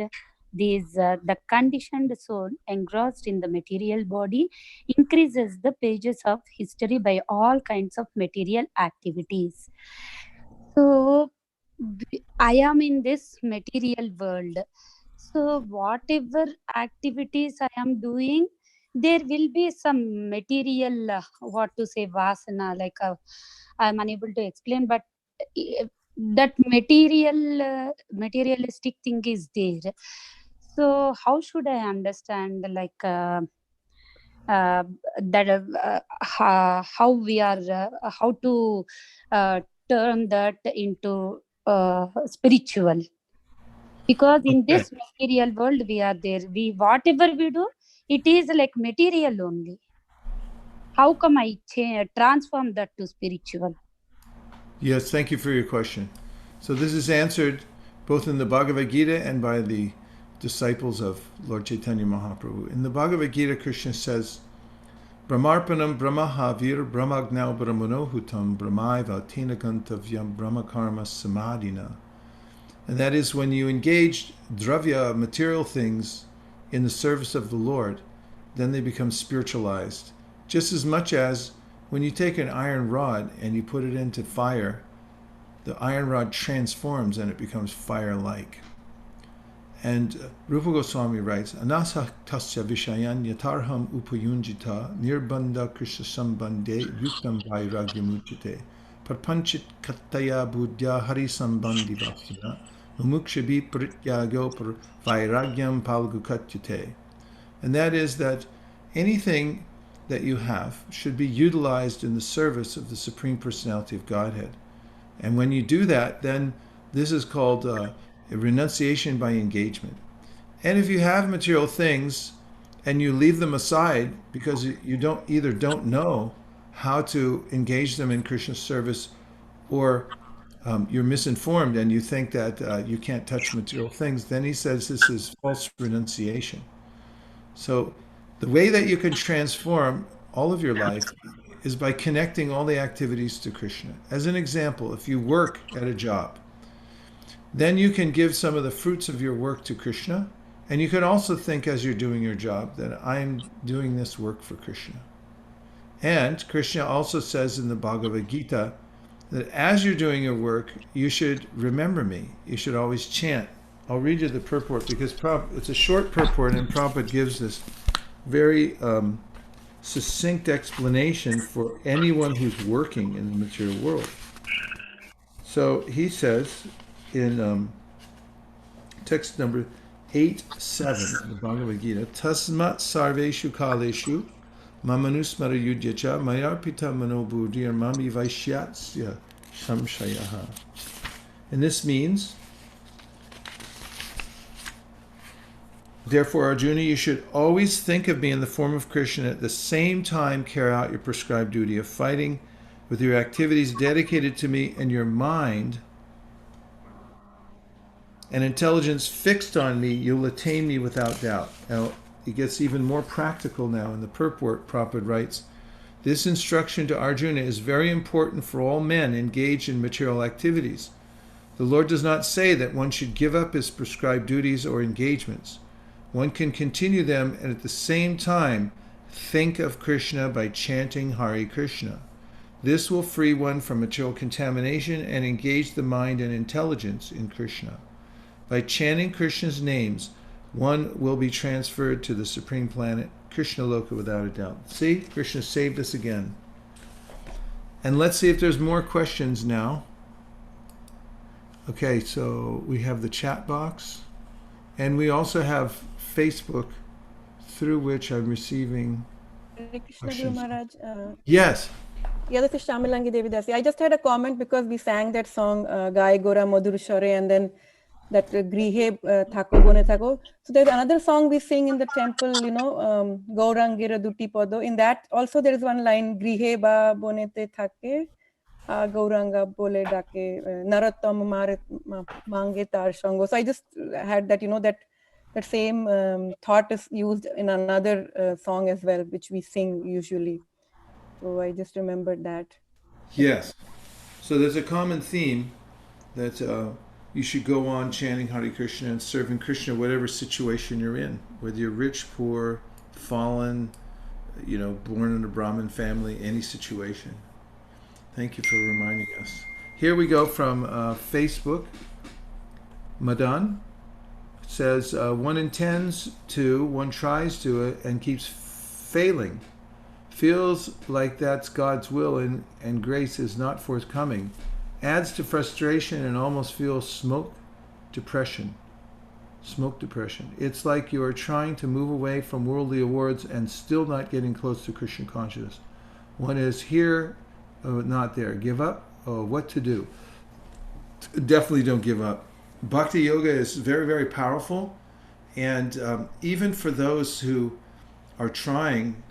the conditioned soul engrossed in the material body increases the pages of history by all kinds of material activities. So I am in this material world. So whatever activities I am doing, there will be some material, what to say, vasana, like I'm unable to explain, but that materialistic thing is there. So how should I understand, like that how we are, how to turn that into spiritual? Because in Okay. this material world we are there, we whatever we do, it is like material only. How come I transform that to spiritual? Yes, thank you for your question. So this is answered both in the Bhagavad Gita and by the disciples of Lord Chaitanya Mahaprabhu. In the Bhagavad Gita, Krishna says, Brahmarpanam Brahmahavir Brahmagnau Brahmanohutam Brahmaiva Tinagantavyam Brahmakarma Samadhina. And that is when you engage dravya, material things, in the service of the Lord, then they become spiritualized. Just as much as when you take an iron rod and you put it into fire, the iron rod transforms and it becomes fire-like. And Rupa Goswami writes, Anasa tasya vishayan yatarham upayunjita nirbandha krishna sambandhe yuktam vairagyamuchite parpanchit kattaya buddhya hari sambandhi vasana mumukshabi prityago par vairagyam palgukatyate. And that is that anything that you have should be utilized in the service of the Supreme Personality of Godhead. And when you do that, then this is called a renunciation by engagement. And if you have material things and you leave them aside because you don't know how to engage them in Krishna's service, or you're misinformed and you think that you can't touch material things, then he says this is false renunciation. So the way that you can transform all of your life is by connecting all the activities to Krishna. As an example, if you work at a job, then you can give some of the fruits of your work to Krishna. And you can also think as you're doing your job that I'm doing this work for Krishna. And Krishna also says in the Bhagavad Gita that as you're doing your work, you should remember me. You should always chant. I'll read you the purport because it's a short purport and Prabhupada gives this very succinct explanation for anyone who's working in the material world. So he says in text number 8.7 of the Bhagavad Gita, Tasmat sarveshu kaleshu mamanusmara yudyacha mayarpita manobuddhir mami vaishyatsya samshayaha. And this means, therefore, Arjuna, you should always think of me in the form of Krishna, at the same time carry out your prescribed duty of fighting with your activities dedicated to me, and your mind and intelligence fixed on me, you'll attain me without doubt. Now, it gets even more practical now in the purport. Prabhupada writes, this instruction to Arjuna is very important for all men engaged in material activities. The Lord does not say that one should give up his prescribed duties or engagements. One can continue them and at the same time think of Krishna by chanting Hare Krishna. This will free one from material contamination and engage the mind and intelligence in Krishna. By chanting Krishna's names, one will be transferred to the supreme planet, Krishna Loka, without a doubt. See, Krishna saved us again. And let's see if there's more questions now. Okay, so we have the chat box, and we also have Facebook, through which I'm receiving Hare Krishna Guru questions. Maharaj. Yes. Yeah, this is Shamilangi Devi Dasi. I just had a comment because we sang that song, Gai Gora Madhur Shore, and then that Grihe Thako Bone Thako. So there's another song we sing in the temple, Gaurangira Duti Podo. In that also there is one line, Grihe Ba Bonete Thake, Gauranga Bole Dake, Narottam Mange Tar Shango. So I just had that, that same thought is used in another song as well, which we sing usually. So I just remembered that. Yes. So there's a common theme that you should go on chanting Hare Krishna and serving Krishna whatever situation you're in, whether you're rich, poor, fallen, born in a Brahmin family, any situation. Thank you for reminding us. Here we go from Facebook. Madan says, one intends to, one tries to it and keeps failing. Feels like that's God's will and grace is not forthcoming. Adds to frustration and almost feels smoke depression. It's like you are trying to move away from worldly awards and still not getting close to Krishna consciousness. One is here, not there. Give up? What to do? Definitely don't give up. Bhakti yoga is very, very powerful. And even for those who are trying,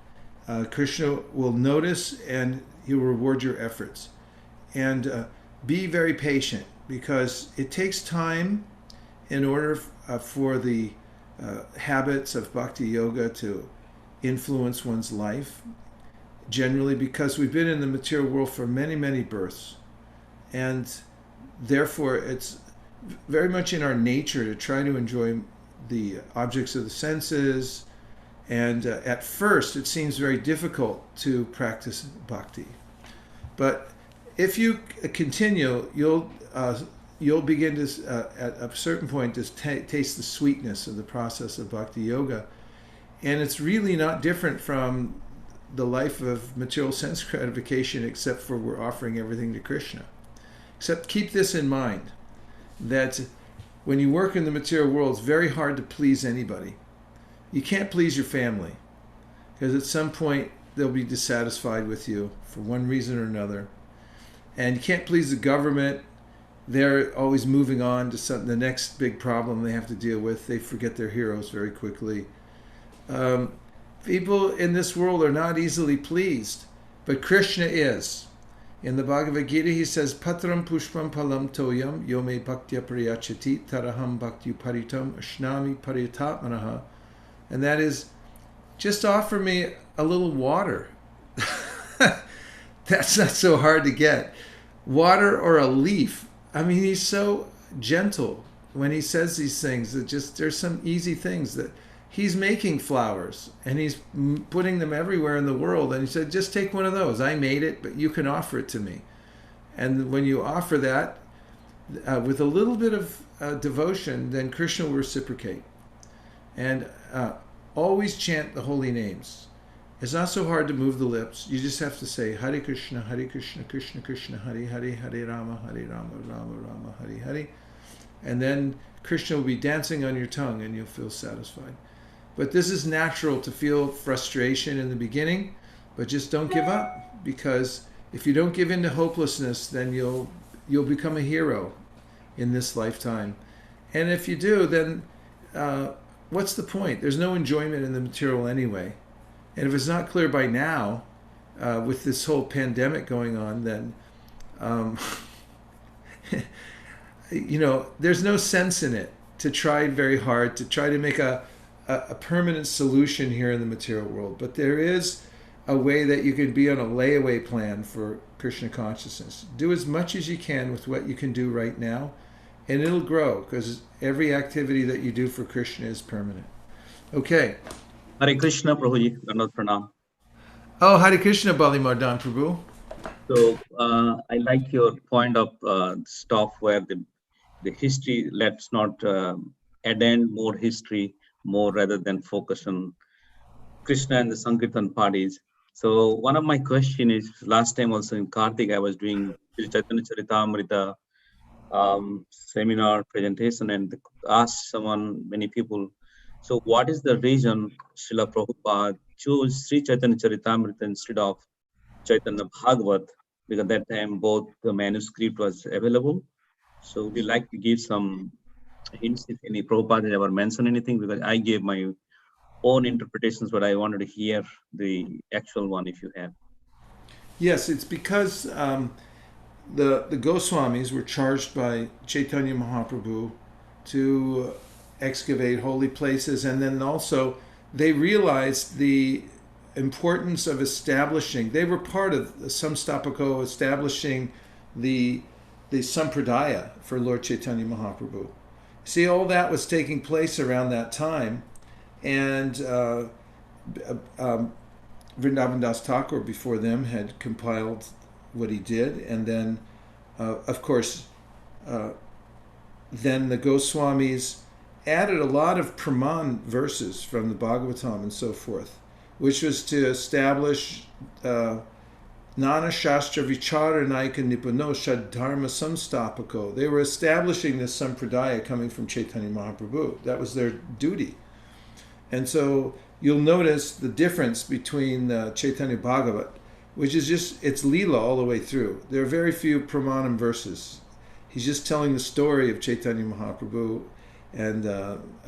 Krishna will notice and he will reward your efforts. And be very patient, because it takes time in order for the habits of bhakti yoga to influence one's life. Generally, because we've been in the material world for many, many births. And therefore, it's very much in our nature to try to enjoy the objects of the senses. And at first, it seems very difficult to practice bhakti. But if you continue, you'll begin to, at a certain point, to taste the sweetness of the process of bhakti yoga. And it's really not different from the life of material sense gratification, except for we're offering everything to Krishna. Except keep this in mind, that when you work in the material world, it's very hard to please anybody. You can't please your family, because at some point they'll be dissatisfied with you for one reason or another. And you can't please the government. They're always moving on to the next big problem they have to deal with. They forget their heroes very quickly. People in this world are not easily pleased, but Krishna is. In the Bhagavad Gita, he says, Patram pushpam palam toyam yome bhaktya priyachati taraham bhakti paritam ashnami paritatmanaha. And that is, just offer me a little water. That's not so hard to get. Water or a leaf. I mean, he's so gentle when he says these things. That there's some easy things that he's making flowers and he's putting them everywhere in the world. And he said, just take one of those. I made it, but you can offer it to me. And when you offer that with a little bit of devotion, then Krishna will reciprocate. And always chant the holy names. It's not so hard to move the lips. You just have to say Hare Krishna, Krishna Krishna, Hare Hare, Hare Rama, Rama Rama, Hare Hare. And then Krishna will be dancing on your tongue and you'll feel satisfied. But this is natural to feel frustration in the beginning, but just don't give up, because if you don't give in to hopelessness, then you'll become a hero in this lifetime. And if you do, then what's the point? There's no enjoyment in the material anyway. And if it's not clear by now, with this whole pandemic going on, then there's no sense in it to try very hard to try to make a permanent solution here in the material world. But there is a way that you can be on a layaway plan for Krishna consciousness. Do as much as you can with what you can do right now, and it'll grow, because every activity that you do for Krishna is permanent. Okay. Hare Krishna, Prabhuji, Dandavat Pranam. Oh, Hare Krishna, Bali Mardan Prabhu. So I like your point of stuff where the history, let's not addend more history, more rather than focus on Krishna and the Sankirtan parties. So one of my question is, last time also in Kartik, I was doing Sri Chaitanya Charitamrita seminar presentation and asked many people, so what is the reason Srila Prabhupada chose Sri Chaitanya Charitamrita instead of Chaitanya Bhagavat? Because at that time both the manuscript was available. So would you like to give some hints if any Prabhupada has ever mentioned anything? Because I gave my own interpretations, but I wanted to hear the actual one if you have. Yes, it's because the Goswamis were charged by Chaitanya Mahaprabhu to excavate holy places, and then also they realized the importance of establishing, they were part of Samstapako establishing the the Sampradaya for Lord Chaitanya Mahaprabhu. See, all that was taking place around that time, and Vrindavan Das Thakur before them had compiled what he did, and then, of course, then the Goswamis added a lot of Praman verses from the Bhagavatam and so forth, which was to establish Nana Shastra Vichara Naika Nipano Shadharma Samstapako. They were establishing this Sampradaya coming from Chaitanya Mahaprabhu. That was their duty. And so you'll notice the difference between Chaitanya Bhagavat, which is just, it's Leela all the way through. There are very few Pramanam verses. He's just telling the story of Chaitanya Mahaprabhu and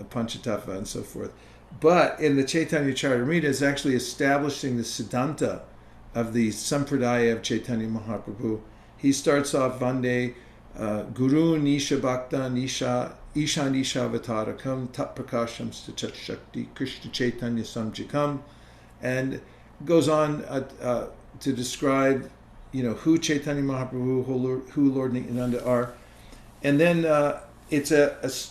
Panchatattva and so forth. But in the Chaitanya Charitamrita, it's actually establishing the Siddhanta of the Sampradaya of Chaitanya Mahaprabhu. He starts off Vande Guru Nisha Bhakta Nisha Isha Nisha Avatarakam Tat Prakasham Stat Shakti Krishna Chaitanya Samjikam, and goes on to describe, who Chaitanya Mahaprabhu, who Lord Nityananda are. And then it's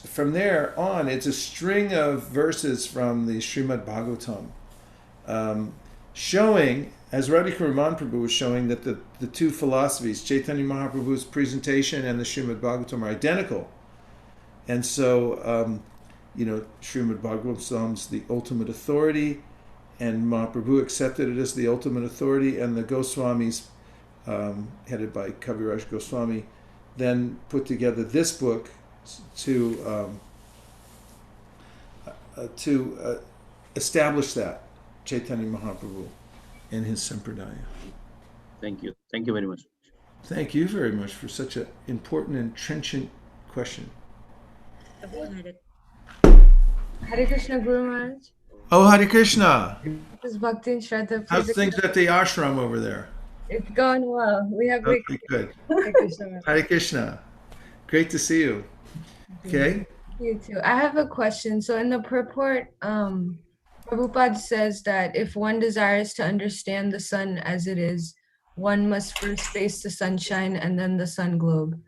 from there on, it's a string of verses from the Srimad Bhagavatam, showing, as Radhika Raman Prabhu was showing, that the two philosophies, Chaitanya Mahaprabhu's presentation and the Srimad Bhagavatam, are identical. And so, Srimad Bhagavatam is the ultimate authority, and Mahaprabhu accepted it as the ultimate authority, and the Goswamis, headed by Kaviraj Goswami, then put together this book to establish that Chaitanya Mahaprabhu and his Sampradaya. Thank you. Thank you very much. Thank you very much for such an important and trenchant question. Hare Krishna, Guru Maharaj. Oh, Hare Krishna! This is Bhakti and Shraddha. How's things at the ashram over there? It's going well. We have great. Okay, good. Hare Krishna. Maharaj. Hare Krishna. Great to see you. Okay. You too. I have a question. So in the purport, Prabhupada says that if one desires to understand the sun as it is, one must first face the sunshine and then the sun globe.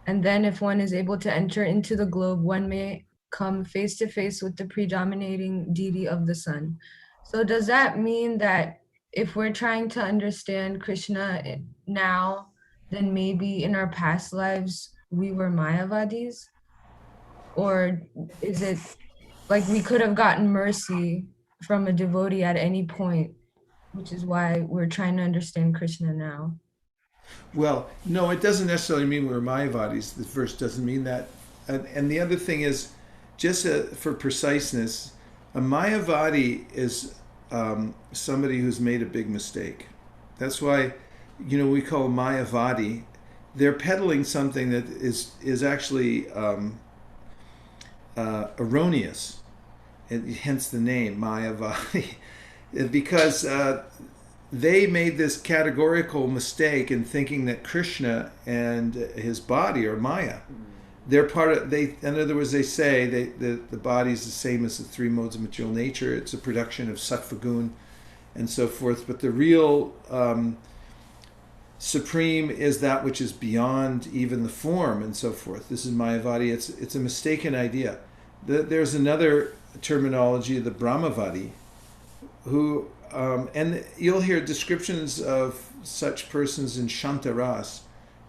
And then if one is able to enter into the globe, one may come face to face with the predominating deity of the sun. So does that mean that if we're trying to understand Krishna now, then maybe in our past lives we were Mayavadis? Or is it like we could have gotten mercy from a devotee at any point, which is why we're trying to understand Krishna now? Well, no, it doesn't necessarily mean we're Mayavadis. The verse doesn't mean that. And the other thing is, just for preciseness, a Mayavadi is somebody who's made a big mistake. That's why, we call Mayavadi. They're peddling something that is actually erroneous, and hence the name Mayavadi, because they made this categorical mistake in thinking that Krishna and his body are Maya. They're part of, in other words, they say the body is the same as the three modes of material nature. It's a production of sattva gun and so forth. But the real supreme is that which is beyond even the form and so forth. This is Mayavadi. It's a mistaken idea. There's another terminology, the Brahmavadi, who, and you'll hear descriptions of such persons in Shantaras,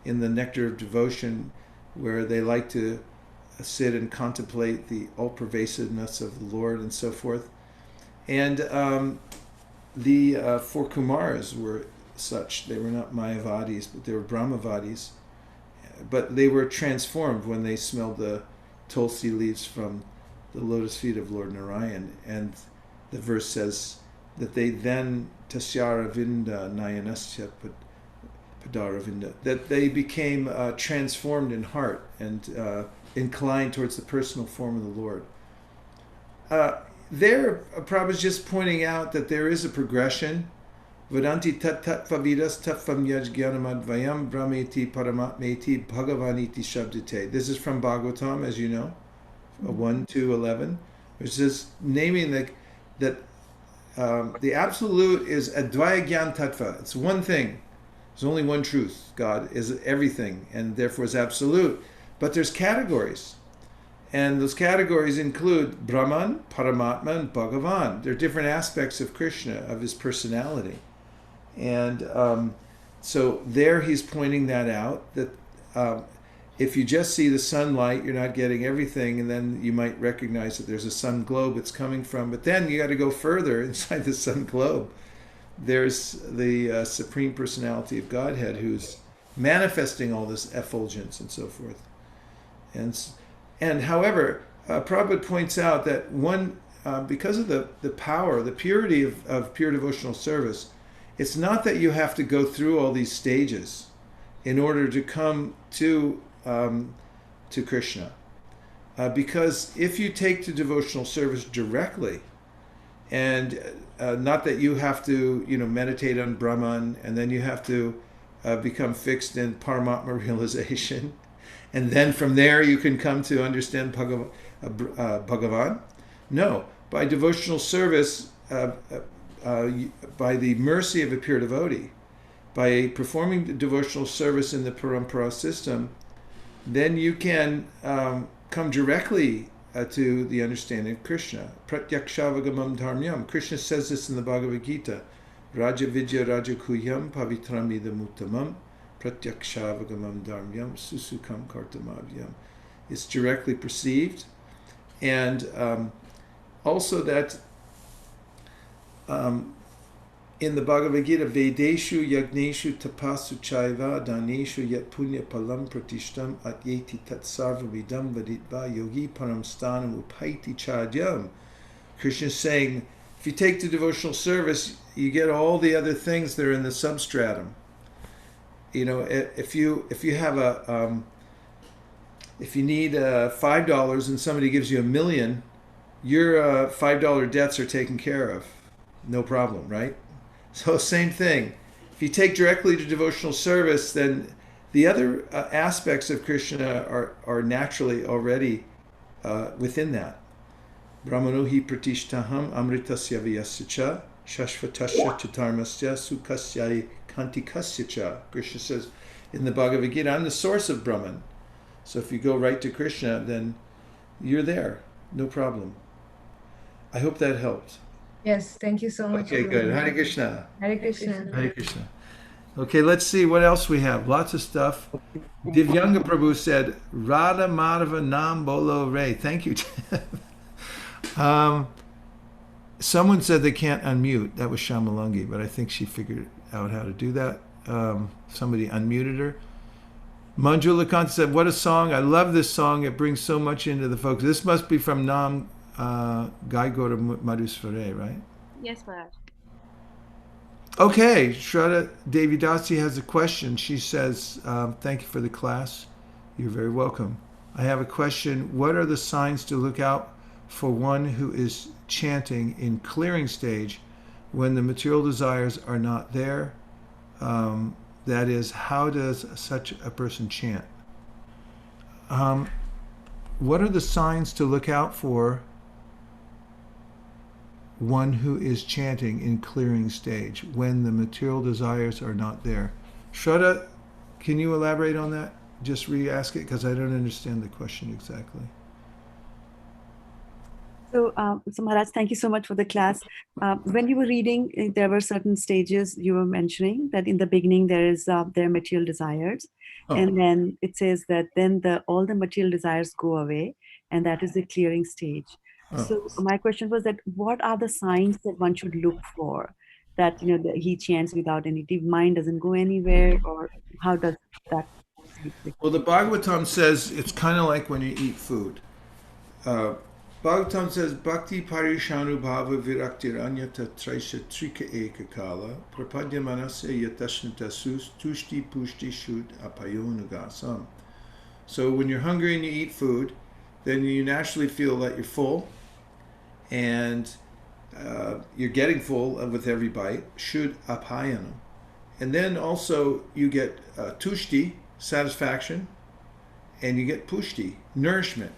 in the Nectar of Devotion, where they like to sit and contemplate the all-pervasiveness of the Lord and so forth. And the four Kumars were such. They were not Mayavadis, but they were Brahmavadis. But they were transformed when they smelled the tulsi leaves from the lotus feet of Lord Narayan. And the verse says that they then, tasyara vinda nayanasya padaravinda, that they became transformed in heart and inclined towards the personal form of the Lord. There, Prabhupada is just pointing out that there is a progression. Vedanti tat vidas tatvam yaj gyanamadvayam brahmeti paramatmeti bhagavaniti shabdite. This is from Bhagavatam, as you know, 1-11, which is naming that the absolute is advaya gyan tattva. It's one thing. There's only one truth. God is everything and therefore is absolute. But there's categories. And those categories include Brahman, Paramatma, and Bhagavan. They're different aspects of Krishna, of his personality. And so there he's pointing that out, that if you just see the sunlight, you're not getting everything, and then you might recognize that there's a sun globe it's coming from. But then you got to go further inside the sun globe. There's the Supreme Personality of Godhead who's manifesting all this effulgence and so forth. And however, Prabhupada points out that because of the power, the purity of pure devotional service, it's not that you have to go through all these stages in order to come to Krishna. Because if you take to devotional service directly, and not that you have to, meditate on Brahman, and then you have to become fixed in Paramatma realization, and then from there you can come to understand Bhagavan. No, by devotional service, by the mercy of a pure devotee, by performing devotional service in the Parampara system, then you can come directly to the understanding of Krishna. Pratyakshavagam dharmyam. Krishna says this in the Bhagavad Gita. Raja Vidya Raja Kuyam Pavitramidam Uttamam Pratyakshavagam dharmyam Susukam Kartamavyam. It's directly perceived. And also that in the Bhagavad Gita, Vedeshu Yagneshu Tapasu Chaiva Daneshu Yat Punya Palam Pratishtam Atyeti Tatsarva Vidam Vaditva Yogi Param Stanam Upaiti Chadyam. Krishna is saying, if you take the devotional service, you get all the other things that are in the substratum. If you have if you need $5 and somebody gives you $1 million, your $5 debts are taken care of. No problem, right? So same thing. If you take directly to devotional service, then the other aspects of Krishna are naturally already within that. Brahmanohi pratishtaham amritasya vyasya shashvatasya chatarmasya sukasya kantikasya cha. Krishna says in the Bhagavad Gita, I'm the source of Brahman. So if you go right to Krishna, then you're there. No problem. I hope that helped. Yes, thank you so much. Okay, good. Hare Krishna. Hare Krishna. Hare Krishna. Okay, let's see what else we have. Lots of stuff. Divyanga Prabhu said, Radha Madhava Nam Bolo Re. Thank you. Someone said they can't unmute. That was Shamalangi, but I think she figured out how to do that. Somebody unmuted her. Manjula Kant said, what a song. I love this song. It brings so much into the focus. This must be from Nam Gaigora Madhusvare, right? Yes, Maharaj. Okay, Shraddha Devi Dasi has a question. She says, thank you for the class. You're very welcome. I have a question. What are the signs to look out for one who is chanting in clearing stage when the material desires are not there? That is, how does such a person chant? What are the signs to look out for one who is chanting in clearing stage when the material desires are not there? Shraddha, can you elaborate on that? Just re-ask it because I don't understand the question exactly. So Maharaj, thank you so much for the class. When you were reading, there were certain stages you were mentioning that in the beginning there is their material desires, and then it says that then all the material desires go away, and that is the clearing stage. So my question was that what are the signs that one should look for that that he chants without any mind doesn't go anywhere, or how does that? Well, the Bhagavatam says it's kind of like when you eat food. Bhagavatam says, Bhakti parishanu bhava viraktir anyata traisha trika ekakala prapadya manasya yatashnata sus tushti pushti shud apayonugasam. So when you're hungry and you eat food, then you naturally feel that you're full, and you're getting full with every bite, shud apayanam. And then also you get tushti, satisfaction, and you get pushti, nourishment.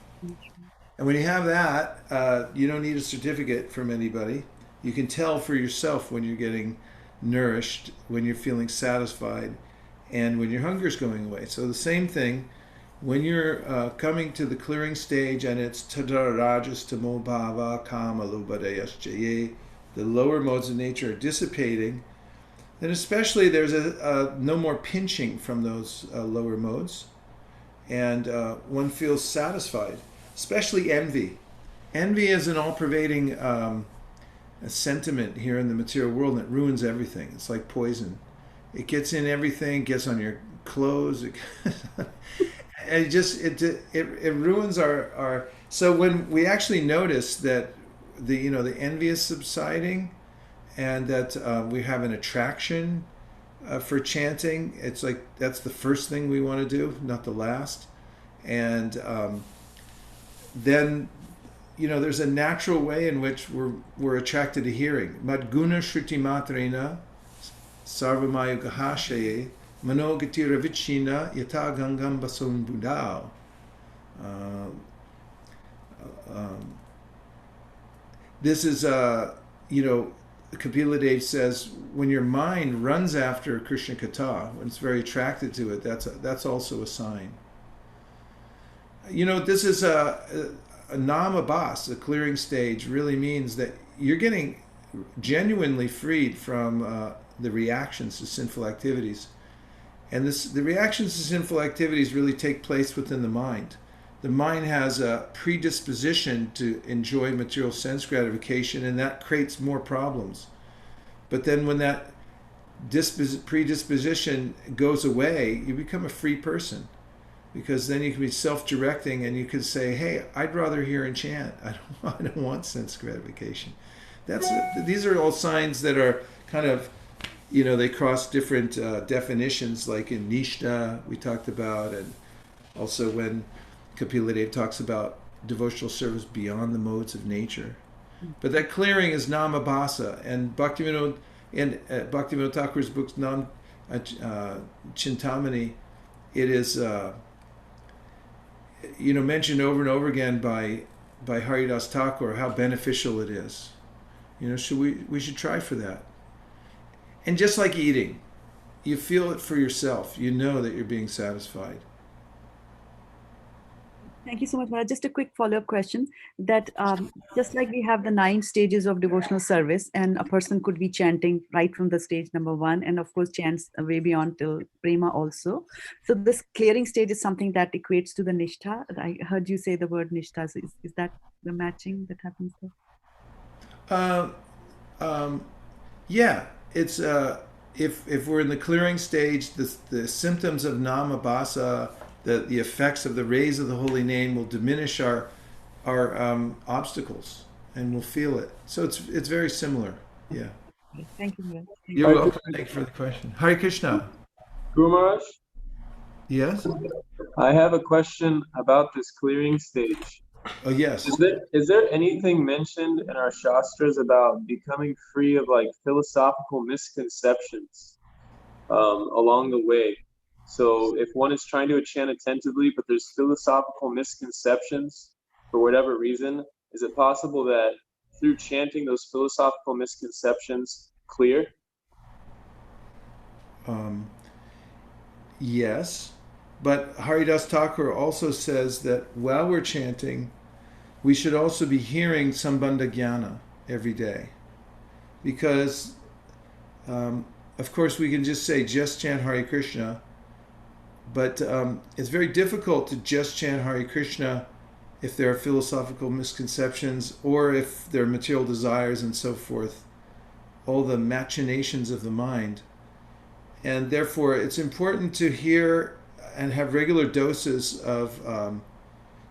And when you have that, you don't need a certificate from anybody. You can tell for yourself when you're getting nourished, when you're feeling satisfied. and when your hunger is going away. So the same thing, when you're coming to the clearing stage and it's tadarajas tamo bhava kama lubadayas jaye, the lower modes of nature are dissipating, then especially there's no more pinching from those lower modes, and one feels satisfied, especially envy. Envy is an all-pervading a sentiment here in the material world, and it ruins everything. It's like poison. It gets in everything, gets on your clothes. It ruins our. So when we actually notice that the envy is subsiding, and that we have an attraction for chanting, it's like that's the first thing we want to do, not the last. And then there's a natural way in which we're attracted to hearing. Madguna shruti matrena sarvamaya gahashaye manogati ravichina yata gangam basun budao. This is Kapila Dev says, when your mind runs after Krishna Katha, when it's very attracted to it, that's also a sign. This is a namabhas, a clearing stage, really means that you're getting genuinely freed from the reactions to sinful activities. And the reactions to sinful activities really take place within the mind. The mind has a predisposition to enjoy material sense gratification, and that creates more problems. But then when that predisposition goes away, you become a free person, because then you can be self-directing, and you can say, hey, I'd rather hear and chant. I don't want sense gratification. These are all signs that are kind of, they cross different definitions, like in Nishta we talked about, and also when Kapila Dev talks about devotional service beyond the modes of nature. But that clearing is namabhasa, and Bhaktivinoda Thakur's book Chintamani, it is mentioned over and over again by Haridas Thakur how beneficial it is. We should try for that. And just like eating, you feel it for yourself. You know that you're being satisfied. Thank you so much, Maharaj. Just a quick follow-up question, that just like we have the 9 stages of devotional service, and a person could be chanting right from the stage number 1, and of course chants way beyond till prema also. So this clearing stage is something that equates to the nishtha. I heard you say the word nishtha. So is that the matching that happens there? Yeah, it's if we're in the clearing stage, the symptoms of namabhasa, the effects of the rays of the holy name will diminish our obstacles, and we'll feel it. So it's very similar. Yeah. Thank you, Maharaj. You're welcome. Thank you for the question. Hare Krishna. Guru Maharaj, Yes? I have a question about this clearing stage. Oh, yes. Is there anything mentioned in our shastras about becoming free of philosophical misconceptions along the way? So if one is trying to chant attentively, but there's philosophical misconceptions for whatever reason, is it possible that through chanting those philosophical misconceptions clear? Yes, but Haridas Thakur also says that while we're chanting, we should also be hearing Sambandha Jnana every day. Because, of course, we can just say, just chant Hare Krishna, but it's very difficult to just chant Hare Krishna if there are philosophical misconceptions, or if there are material desires and so forth, all the machinations of the mind. And therefore, it's important to hear and have regular doses of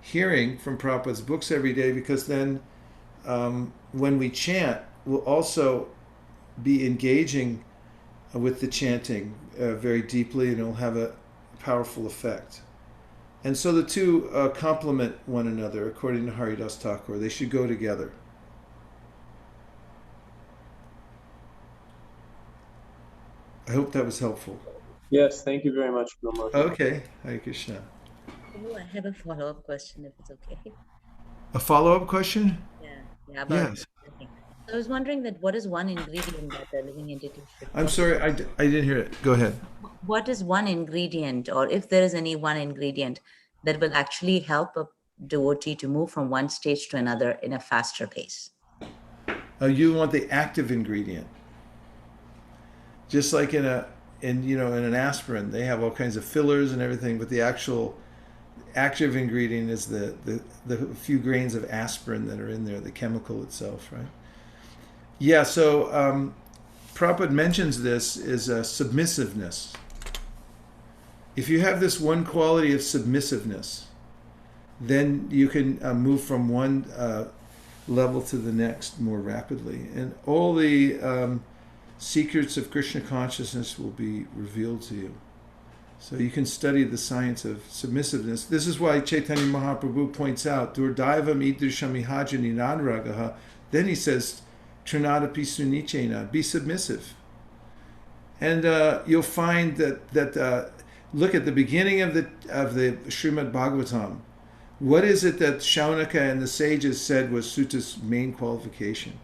hearing from Prabhupada's books every day, because then when we chant, we'll also be engaging with the chanting very deeply, and it'll have a powerful effect. And so the two complement one another, according to Haridas Thakur. They should go together. I hope that was helpful. Yes, thank you very much, Guru Maharaj. Okay, Hare Krishna. Oh, I have a follow-up question, if it's okay. A follow-up question? Yeah, about Yes. chanting. I was wondering that what is one ingredient that a living entity should I'm sorry, I didn't hear it. Go ahead. What is one ingredient, or if there is any one ingredient that will actually help a devotee to move from one stage to another in a faster pace? You want the active ingredient. Just like in an aspirin, they have all kinds of fillers and everything, but the actual active ingredient is the few grains of aspirin that are in there, the chemical itself, right? Yeah, so Prabhupada mentions this is submissiveness. If you have this one quality of submissiveness, then you can move from one level to the next more rapidly. And all the secrets of Krishna consciousness will be revealed to you. So you can study the science of submissiveness. This is why Chaitanya Mahaprabhu points out, Durdaivam idrisham ihajani nanragaha. Then he says, Trinadapi sunichena, be submissive. And you'll find that look at the beginning of the Srimad Bhagavatam. What is it that Shaunaka and the sages said was Suta's main qualification?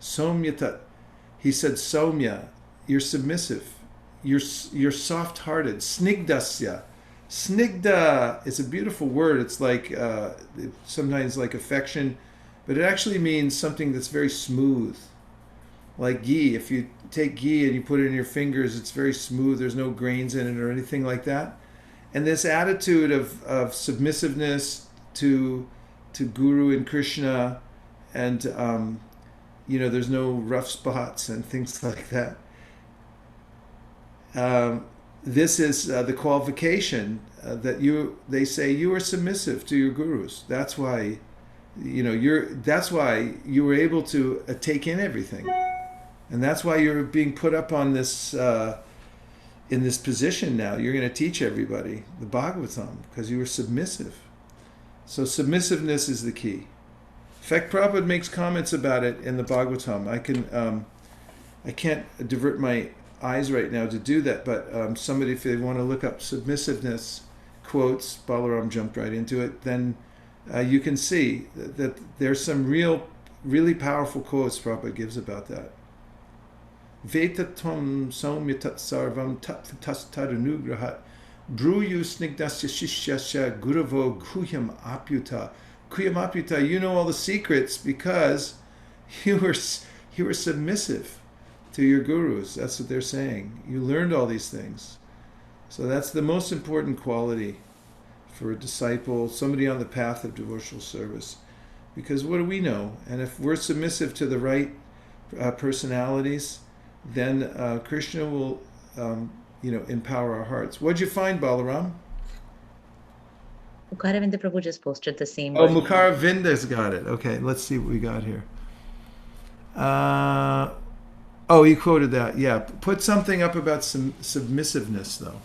Somyata. He said, Somya, you're submissive. You're soft-hearted. Snigdasya. Snigda is a beautiful word. It's like sometimes like affection, but it actually means something that's very smooth. Like ghee. If you take ghee and you put it in your fingers, it's very smooth. There's no grains in it or anything like that. And this attitude of submissiveness to Guru and Krishna, and there's no rough spots and things like that. This is the qualification that they say you are submissive to your gurus. That's why that's why you were able to take in everything, and that's why you're being put up on this in this position now. You're going to teach everybody the Bhagavatam because you were submissive. So submissiveness is the key. In fact, Prabhupada makes comments about it in the Bhagavatam. I can't divert my eyes right now to do that, but somebody, if they want to look up submissiveness quotes, Balaram jumped right into it, then you can see that there's some really powerful quotes Prabhupada gives about that. Vetatam saumyatat sarvam tattataranugrahat bruyu snigdasya shishyasya guravo guhyam apyuta. Guhyam apyuta, you know all the secrets because you were submissive to your gurus. That's what they're saying. You learned all these things. So that's the most important quality for a disciple, somebody on the path of devotional service. Because what do we know? And if we're submissive to the right personalities, then Krishna will empower our hearts. What'd you find, Balaram? Mukharavinda Prabhu just posted the same. Oh, Mukharavinda's got it. Okay, let's see what we got here. You quoted that. Yeah, put something up about some submissiveness, though.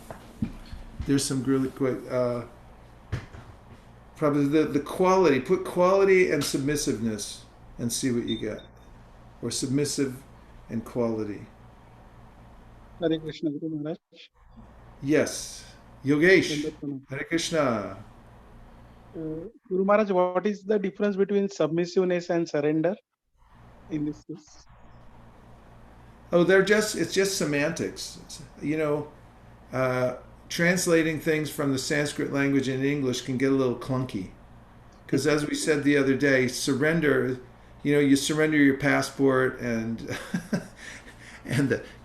There's some really quick. Probably the quality. Put quality and submissiveness, and see what you get. Or submissive and quality. Hare Krishna, Guru Maharaj. Yes, Yogesh. Hare Krishna. Guru Maharaj, what is the difference between submissiveness and surrender in this case? Oh, it's just semantics. Translating things from the Sanskrit language into English can get a little clunky. Because as we said the other day, surrender, you surrender your passport and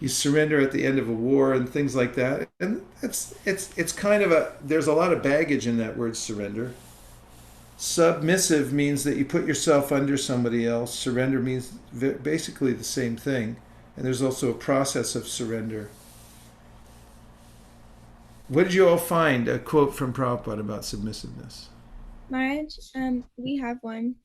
you surrender at the end of a war and things like that. And it's kind of there's a lot of baggage in that word surrender. Submissive means that you put yourself under somebody else. Surrender means basically the same thing. And there's also a process of surrender. What did you all find? A quote from Prabhupada about submissiveness. Maharaj, we have one.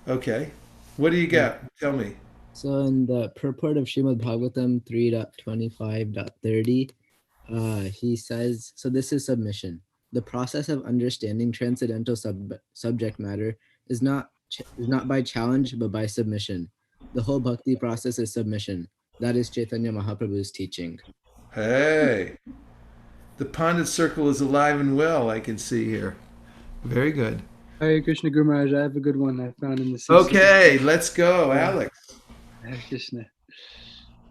Okay. What do you got? Tell me. So in the purport of Srimad Bhagavatam 3.25.30, he says, so this is submission. The process of understanding transcendental subject matter is not by challenge, but by submission. The whole bhakti process is submission. That is Chaitanya Mahaprabhu's teaching. Hey, the Pandit circle is alive and well, I can see here. Very good. Hare Krishna Guru Maharaj, I have a good one I found in the 6th. Okay, let's go, Alex. Hare Krishna.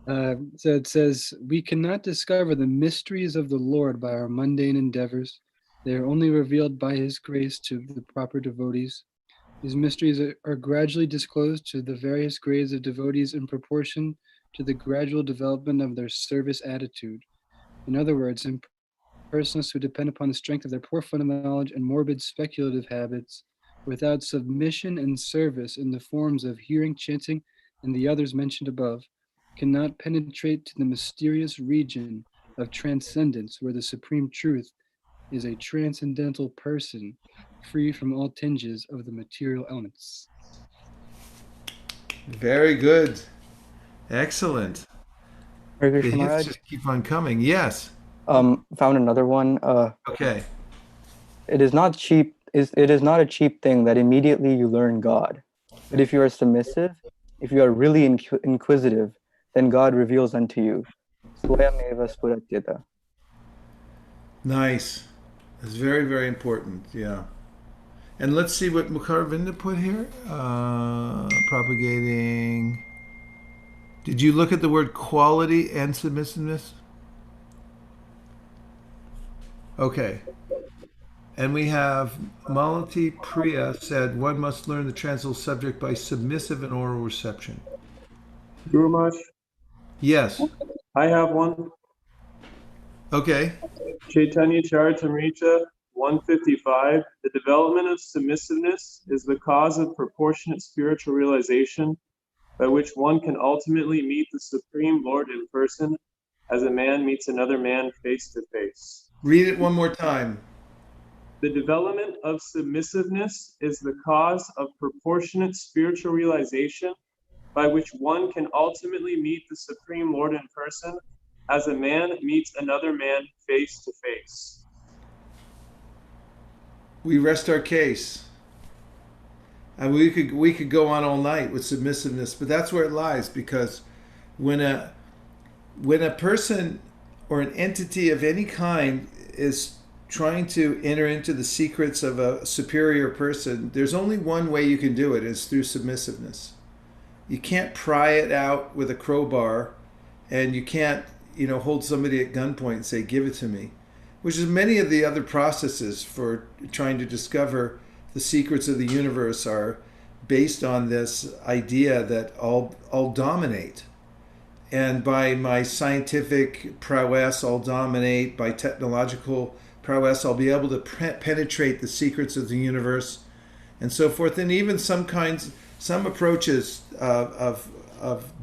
So it says, we cannot discover the mysteries of the Lord by our mundane endeavors. They are only revealed by his grace to the proper devotees. These mysteries are gradually disclosed to the various grades of devotees in proportion to the gradual development of their service attitude. In other words, impersonalists who depend upon the strength of their poor fundamental knowledge and morbid speculative habits, without submission and service in the forms of hearing, chanting, and the others mentioned above, cannot penetrate to the mysterious region of transcendence where the supreme truth is a transcendental person, free from all tinges of the material elements. Very good. Excellent. Hare The Krishna hits Maharaj. just keep on coming. Yes. Found another one. Okay. It is not cheap. It is not a cheap thing that immediately you learn God, but if you are submissive, if you are really inquisitive, then God reveals unto you. Swayameva spuratyata. Nice. It's very, very important. Yeah. And let's see what Mukharvinda put here. Propagating. Did you look at the word quality and submissiveness? Okay. And we have Malati Priya said, one must learn the transcendental subject by submissive and oral reception. Guru Maharaj, Yes. I have one. Okay. Chaitanya Charitamrita 155. The development of submissiveness is the cause of proportionate spiritual realization by which one can ultimately meet the Supreme Lord in person as a man meets another man face to face. Read it one more time. The development of submissiveness is the cause of proportionate spiritual realization by which one can ultimately meet the Supreme Lord in person as a man meets another man face to face. We rest our case. And we could go on all night with submissiveness, but that's where it lies, because when a person or an entity of any kind is trying to enter into the secrets of a superior person, there's only one way you can do it, is through submissiveness. You can't pry it out with a crowbar, and you can't, hold somebody at gunpoint and say, give it to me, which is many of the other processes for trying to discover the secrets of the universe are based on this idea that I'll dominate. And by my scientific prowess, I'll dominate. By technological prowess, I'll be able to penetrate the secrets of the universe and so forth. And even some approaches of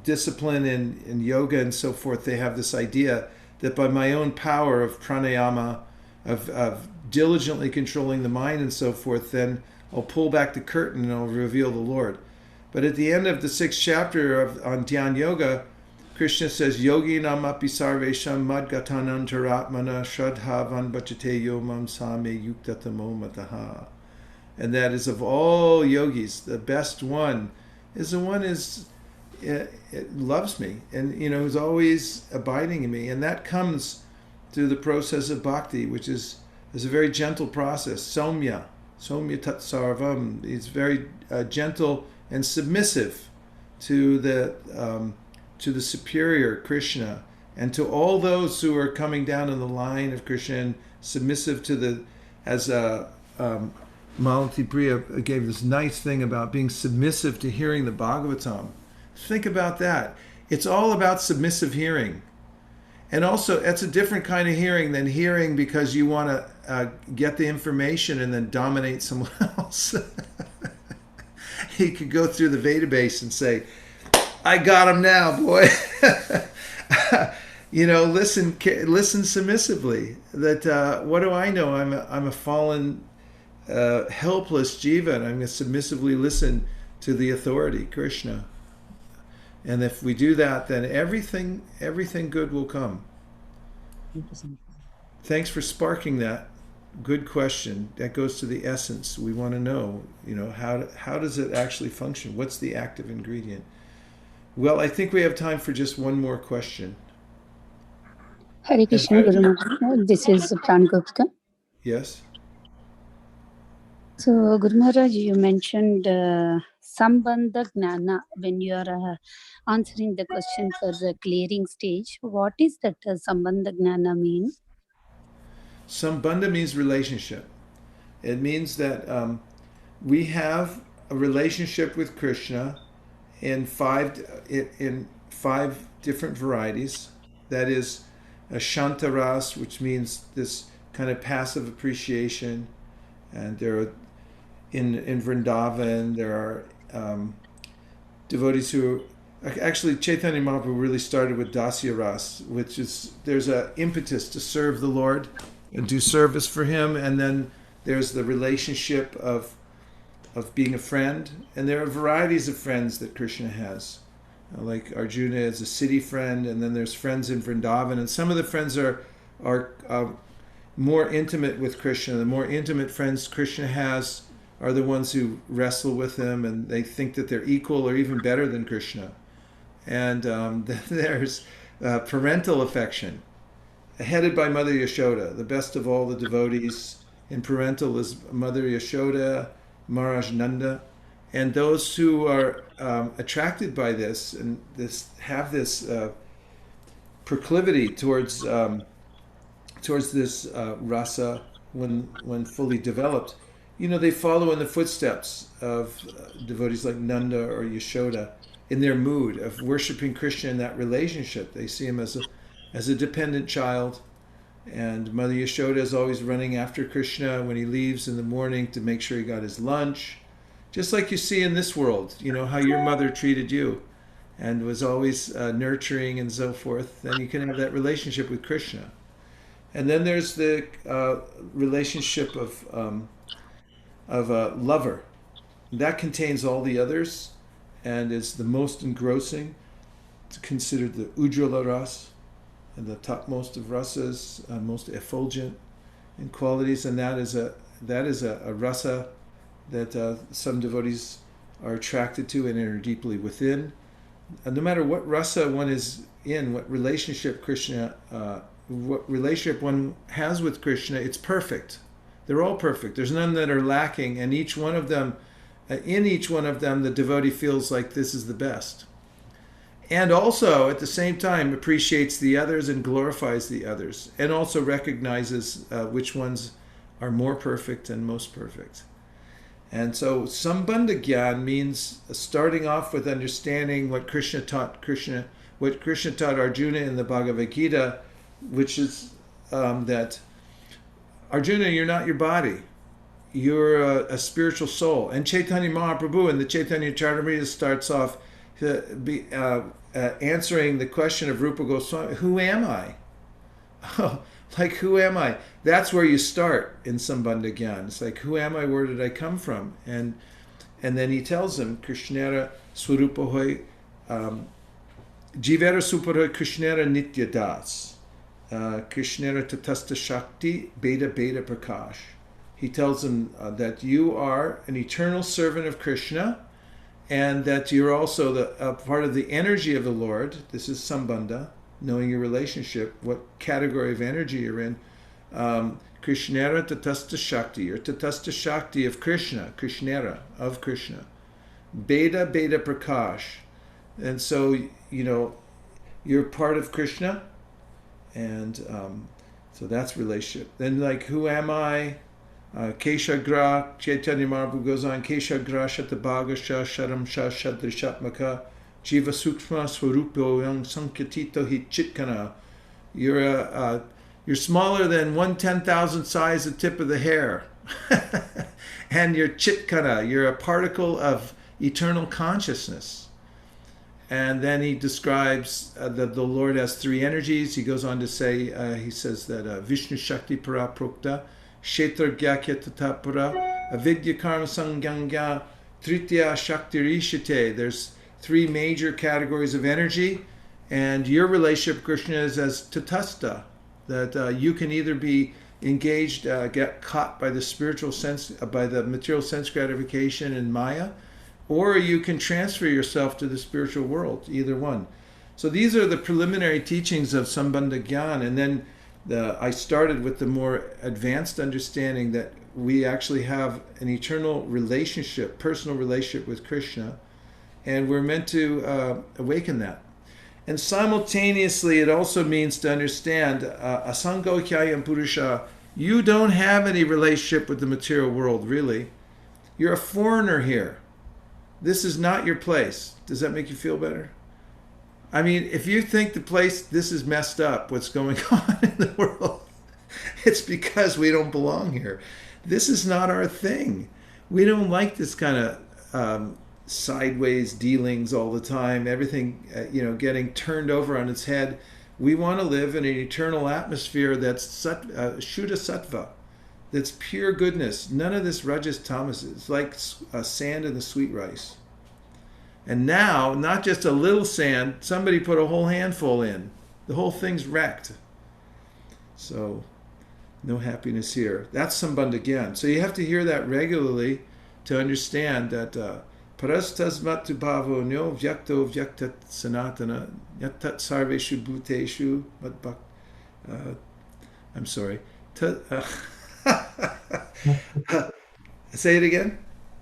discipline in yoga and so forth, they have this idea that by my own power of pranayama, of diligently controlling the mind and so forth, then I'll pull back the curtain and I'll reveal the Lord. But at the end of the 6th chapter on Dhyan Yoga, Krishna says, Yogi namapi sarvesham madgatanantaratmana shradhavan bhajate yomam same yuktatamo mataha. And that is, of all yogis, the best one is the one loves me and is always abiding in me. And that comes through the process of bhakti, which is a very gentle process. Somya tat sarvam. He's very gentle and submissive to the superior Krishna and to all those who are coming down in the line of Krishna, and submissive to as Malati Priya gave this nice thing about being submissive to hearing the Bhagavatam. Think about that. It's all about submissive hearing. And also, it's a different kind of hearing than hearing because you want to get the information and then dominate someone else. He could go through the database and say, I got him now, boy. Listen submissively. That what do I know? I'm a fallen, helpless jiva, and I'm going to submissively listen to the authority, Krishna. And if we do that, then everything good will come. Thanks for sparking that. Good question. That goes to the essence. We want to know, how does it actually function? What's the active ingredient? Well, I think we have time for just one more question. Hare Krishna Guru Maharaj. This is Pran Gupta. Yes. So, Guru Maharaj, you mentioned Sambandha Gnana when you are answering the question for the clearing stage. What is that Sambandha Gnana mean? Sambandha means relationship. It means that we have a relationship with Krishna in five different varieties. That is a Shantaras, which means this kind of passive appreciation. And there are in Vrindavan, there are devotees who actually Chaitanya Mahaprabhu really started with Dasya Ras, which is there's an impetus to serve the Lord and do service for Him, and then there's the relationship of being a friend, and there are varieties of friends that Krishna has. Like Arjuna is a city friend, and then there's friends in Vrindavan, and some of the friends are more intimate with Krishna. The more intimate friends Krishna has are the ones who wrestle with him, and they think that they're equal or even better than Krishna. And then there's parental affection, headed by Mother Yashoda. The best of all the devotees in parental is Mother Yashoda, Maharaj Nanda, and those who are attracted by this and have this proclivity towards this rasa when fully developed, they follow in the footsteps of devotees like Nanda or Yashoda in their mood of worshiping Krishna in that relationship. They see him as a dependent child, and Mother Yashoda is always running after Krishna when he leaves in the morning to make sure he got his lunch. Just like you see in this world, how your mother treated you and was always nurturing and so forth, then you can have that relationship with Krishna. And then there's the relationship of a lover. That contains all the others and is the most engrossing. It's considered the Ujjvala Ras, and the topmost of rasas, most effulgent in qualities, and that is a rasa that some devotees are attracted to and are deeply within. And no matter what rasa one is in, what relationship one has with Krishna, it's perfect. They're all perfect. There's none that are lacking, and each one of them, the devotee feels like this is the best. And also, at the same time, appreciates the others and glorifies the others, and also recognizes which ones are more perfect and most perfect. And so, Sambandha Gyan means starting off with understanding what Krishna taught Arjuna in the Bhagavad Gita, which is that Arjuna, you're not your body. You're a spiritual soul. And Chaitanya Mahaprabhu in the Chaitanya Charitamrita starts off answering the question of Rupa Goswami, who am I? Oh, like, who am I? That's where you start in Sambandha Gyan. It's like, who am I? Where did I come from? And then he tells him, Krishnera Swarupahoy, Jivera Supahoy Krishnera Nitya Das, Krishnera Tatasta Shakti Beta Beta Prakash. He tells him that you are an eternal servant of Krishna, and that you're also a part of the energy of the Lord. This is Sambandha, knowing your relationship, what category of energy you're in. Krishnera Tatasta Shakti, or Tatasta Shakti of Krishna, Krishnera, of Krishna. Beta Beta Prakash. And so, you're part of Krishna, and so that's relationship. Then, like, who am I? Keshagra, Chaitanya Mahaprabhu goes on, Keshagra Shatabhagasha Sharam Sha Shadrishatmaka Jiva Sukshma Swarupo Yang Sankhya Hi Chitkana. You're smaller than 1/10,000th size the tip of the hair. And you're Chitkana, you're a particle of eternal consciousness. And then he describes that the Lord has three energies. He goes on to say, he says that Vishnu Shakti Para Prokta, Kshetra Gyakya Tatapura, Avidya Karma Sangyangya, Tritya Shakti Rishite. There's three major categories of energy, and your relationship with Krishna is as tatasta, that you can either be engaged, get caught by the spiritual sense, by the material sense gratification in Maya, or you can transfer yourself to the spiritual world, either one. So these are the preliminary teachings of Sambandha Gyan, and then I started with the more advanced understanding that we actually have an eternal relationship, personal relationship with Krishna, and we're meant to awaken that. And simultaneously, it also means to understand, asango kyayam purusha, you don't have any relationship with the material world, really. You're a foreigner here. This is not your place. Does that make you feel better? I mean, if you think this is messed up, what's going on in the world, it's because we don't belong here. This is not our thing. We don't like this kind of sideways dealings all the time, everything, getting turned over on its head. We want to live in an eternal atmosphere that's Shuddha Sattva, that's pure goodness. None of this Rajas Tamas. It's like sand in the sweet rice. And now, not just a little sand, somebody put a whole handful in. The whole thing's wrecked. So, no happiness here. That's Sambandha Gyan. So you have to hear that regularly to understand that parastasmatu bhavo nyo vyakto vyaktat sanatana yatat sarveshu bhuteshu madbhak. I'm sorry. Say it again.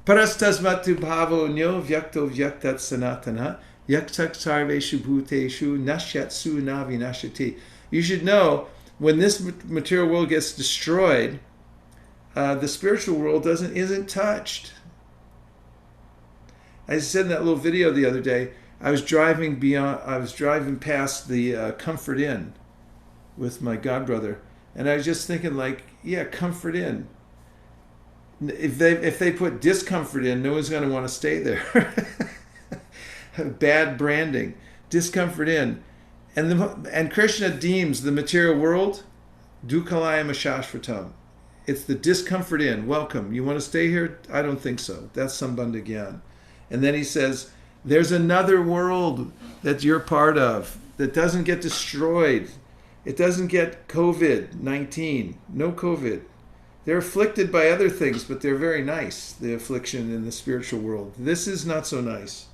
Parastasmatu bhavo nyo vyakto vyaktat sanatana yaktak sarveshu bhuteshu nashyatsu navinashati. You should know, when this material world gets destroyed, the spiritual world isn't touched. I said in that little video the other day, I was driving past the Comfort Inn with my godbrother, and I was just thinking, like, yeah, Comfort Inn. If they put Discomfort in, no one's going to want to stay there. Bad branding. Discomfort in. And Krishna deems the material world dukkhalayam ashashvatam. It's the discomfort in. Welcome. You want to stay here? I don't think so. That's Sambandha Gyan. And then he says, there's another world that you're part of that doesn't get destroyed. It doesn't get COVID-19. No COVID. They're afflicted by other things, but they're very nice, the affliction in the spiritual world. This is not so nice.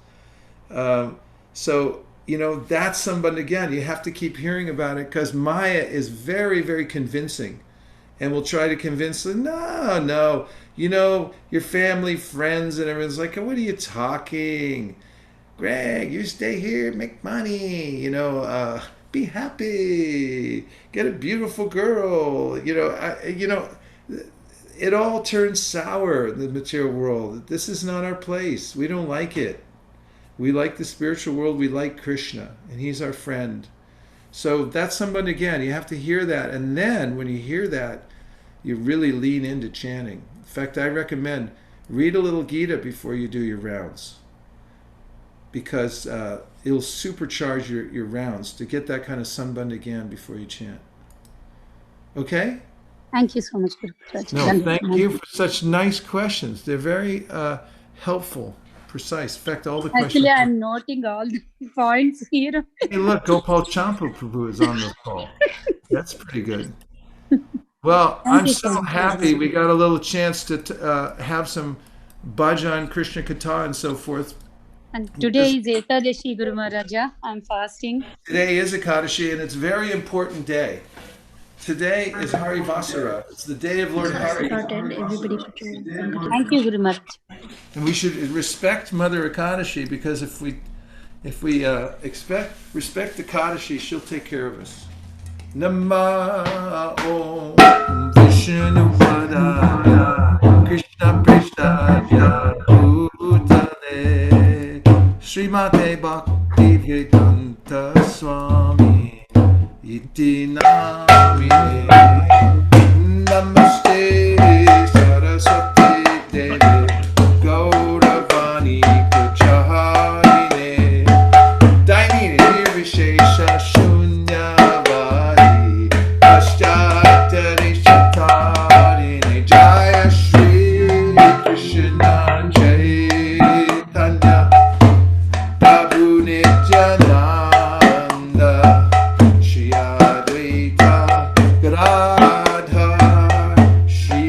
So, that's Sambandha Gyan. You have to keep hearing about it, because Maya is very, very convincing. And we'll try to convince them, no, your family, friends, and everyone's like, what are you talking? Greg, you stay here, make money, be happy, get a beautiful girl, it all turns sour in the material world. This is not our place. We don't like it. We like the spiritual world. We like Krishna, and he's our friend. So that's Sambandha Gyan. You have to hear that. And then when you hear that, you really lean into chanting. In fact, I recommend read a little Gita before you do your rounds, because it'll supercharge your rounds to get that kind of Sambandha Gyan before you chant. Okay? Thank you so much, Guru. No, thank you for such nice questions. They're very helpful, precise. In fact, all the questions... Actually, I'm noting all the points here. Hey, look, Gopal Champu Prabhu is on the call. That's pretty good. Well, I'm so happy we got a little chance to have some bhajan, Krishna Katha, and so forth. And today is Ekadashi, Guru Maharaja. I'm fasting. Today is Ekadashi, and it's a very important day. Today is Hari Vasara. It's the day of Lord Hari. Thank you, Guru Maharaj. And we should respect Mother Ekadashi, because if we respect Ekadashi, she'll take care of us. Nama Om Vishnu Padaya Krishna Prishtaya Bhutale Srimate Bhakti Vedanta Swami Iti Namine Namaste Saraswati Devi Gauravani Pujaharine Daimini Nirvishesha Shunyavadi Paschatari Shatarine Jaya Shri Krishna Chaitanya Prabhu Nityananda Shri Advaita Gadadhar Shri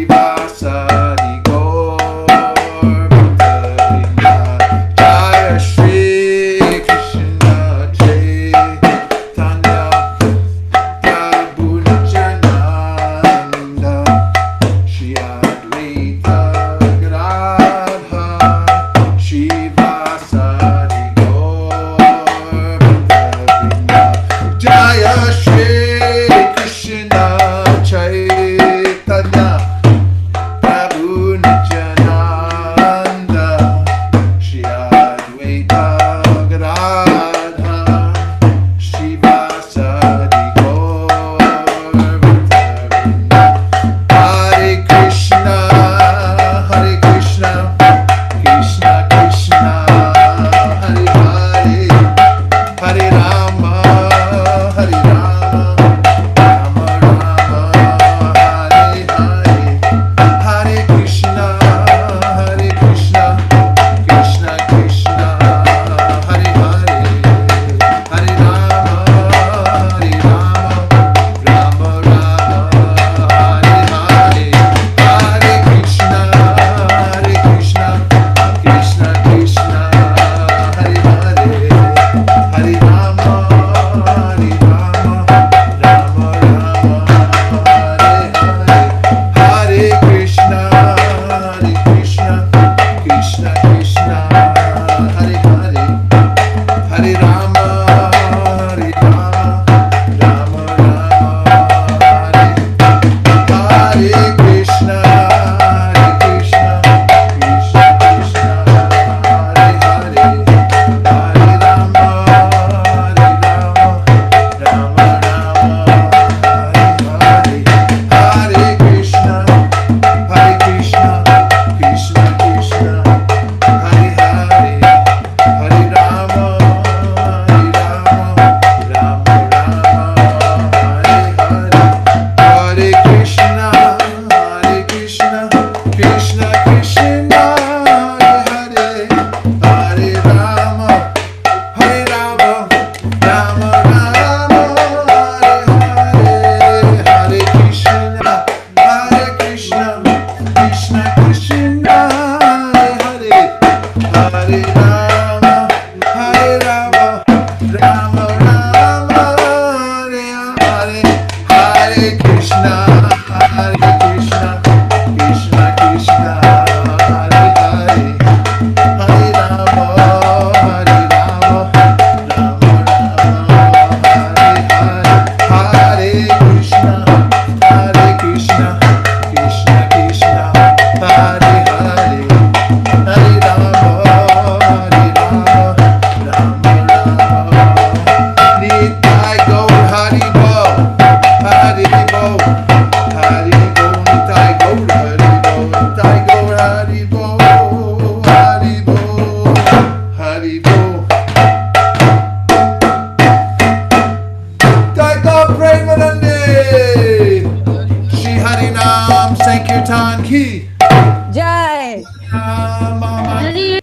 Matan ki. Jai. Mama ki.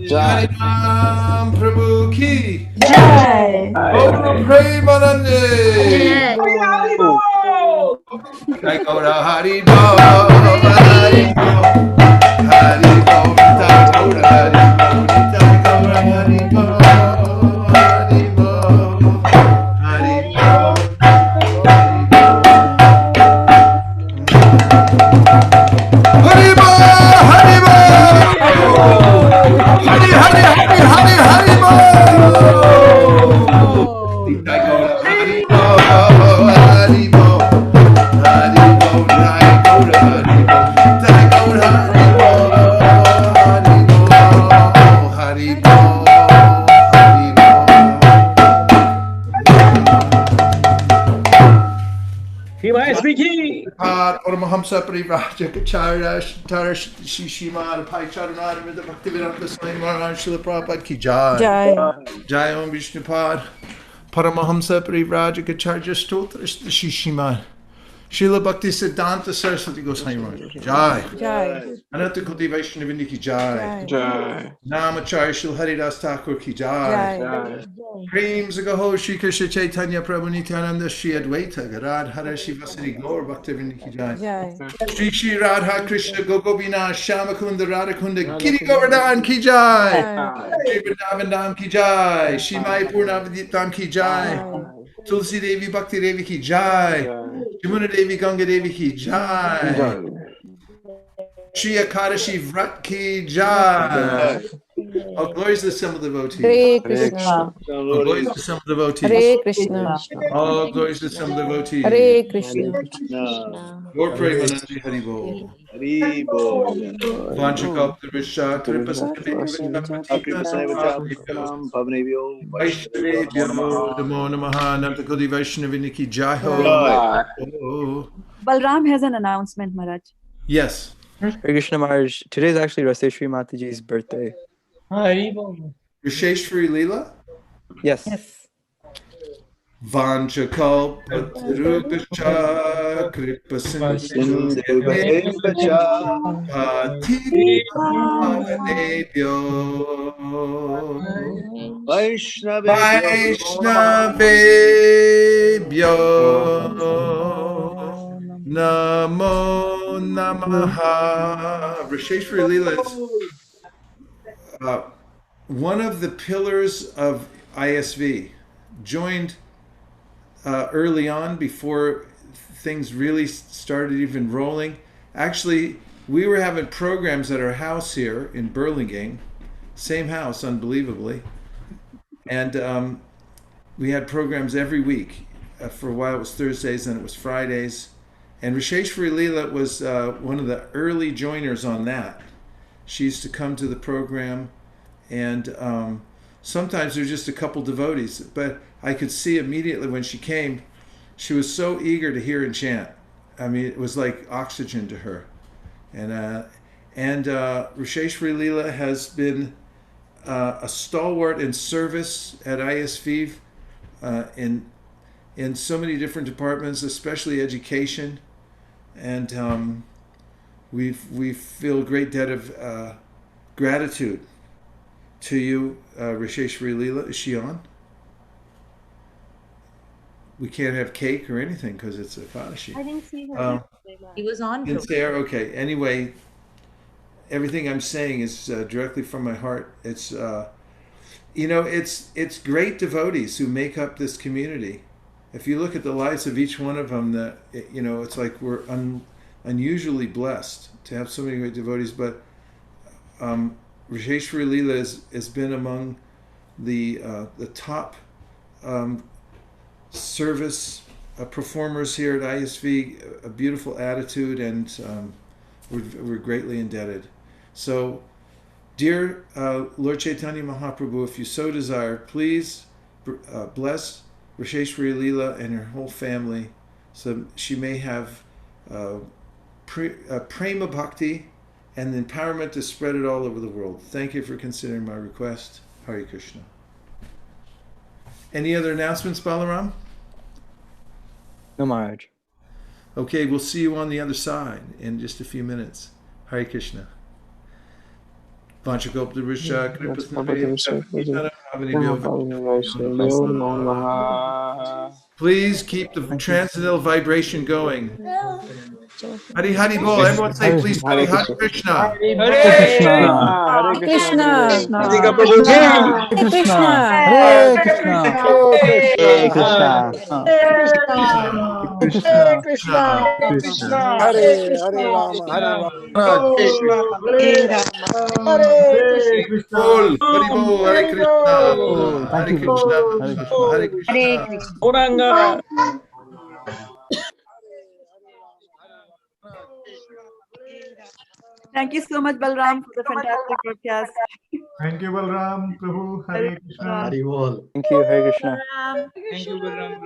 Jai. Hari Ram Prabhu ki. Jai. Gaura Premanande. Jai Gaura Hari Bo. Hari Bo. Hari Bo. Jai Gaura Hari Bo. Jai Gaura Hari Bo. Hari Bo. Hari Bo. Hari Bo. Hari Bo. Hari Hari Hari Hari Hari Bo. Jai Gaura Hari Bo. Hari Bo. Hari Bo. Jai Gaura Hari Bo. Jai Gaura Hari Bo. Hari Bo. Hari Bo. Hari Bo. Paramahamsa Parivraja Kacharya Tara Shishimar Pai Charanara Vida Bhaktivedanta Swami Maharaj Srila Prabhupada Ki Jai. Jai. Jai Om Vishnupad Paramahamsa Parivraja Kacharya Stotra Shishimar Srila Bhakti Siddhanta Saraswati Goswami Maharaj Jai. Jai. Ananta Koti Vaishnavindi Ki Jai. Jai. Namacharya Srila Haridas Thakur Ki Jai. Jai. Prem Zagaho Shri Krishna Chaitanya Prabhu Nityananda Shri Advaita Gadadhara Shivasari Gaur Bhaktivinoda Ki Jai. Jai. Shri Shri Radha Krishna Gogobina Shamakunda Radhakunda Giri Govardhan Ki Jai. Shri Vrindavan Dham Ki Jai. Shri Mayapur Navadip Dham Ki Jai. Tulsi Devi Bhakti Devi Ki Jai. Jamuna Devi Ganga Devi Ki Jai. Shri Akadashi Vrat Ki Jai. All glories to the simple devotees. Hare Krishna. All glories to simple devotees. Hare Krishna. All glories to simple devotees. Hare Krishna. Lord Premanandi Haribo. Haribo. Vanchakalpatarvisha Vaishnavyo Namo Namaha Nantakodi Vaishnaviniki Jaho. Balram has an announcement, Maharaj. Yes. Hare Krishna Maharaj, today is actually Raseshri Mataji's birthday. Risheshwari Leela? Yes. Vanchakalpatarvisha Kripasindhubhaya Patitanebhyo Vaishnavebhyo Namo Namaha. Risheshwari Leela is one of the pillars of ISV, joined early on before things really started even rolling. Actually, we were having programs at our house here in Burlingame, same house, unbelievably. And we had programs every week. For a while it was Thursdays, and it was Fridays. And Risheshwari Leela was one of the early joiners on that. She used to come to the program, and sometimes there were just a couple devotees, but I could see immediately when she came, she was so eager to hear and chant. I mean, it was like oxygen to her. And Risheshwari Leela has been a stalwart in service at ISV in so many different departments, especially education. And we feel a great debt of gratitude to you, Risheshwari Leela. Is she on? We can't have cake or anything because it's a Kadashi. I didn't see her. He was on. Didn't say her? Okay. Anyway, everything I'm saying is directly from my heart. It's it's great devotees who make up this community. If you look at the lives of each one of them, it's like we're unusually blessed to have so many great devotees. But Risheshwari Leela has been among the top service performers here at ISV. A beautiful attitude, and we're greatly indebted. So, dear Lord Chaitanya Mahaprabhu, if you so desire, please bless Risheshwari Leela and her whole family, so she may have prema bhakti and the empowerment to spread it all over the world. Thank you for considering my request. Hare Krishna. Any other announcements, Balaram? No, Maharaj. Okay, we'll see you on the other side in just a few minutes. Hare Krishna. Vanchakoptarusha Please keep the transcendental vibration going. Hari Hari Bol. Everyone say please Hari Hari Krishna. Hare Krishna. Hare Krishna. Krishna. Hare Krishna. Hare Krishna. Krishna. Krishna. Krishna. Krishna. Hare Rama, Hare Rama. Hare Krishna. Bol. Hari Bol. Hare Krishna. Oh, thank Hare you, Prabhu. Krishna. Hare Krishna. Hare Krishna. Oranga. Thank you so much, Balram, for the fantastic broadcast. Thank you, Balram. Prabhu. Hare Krishna. Thank you. Hare Krishna. Thank you, Balram.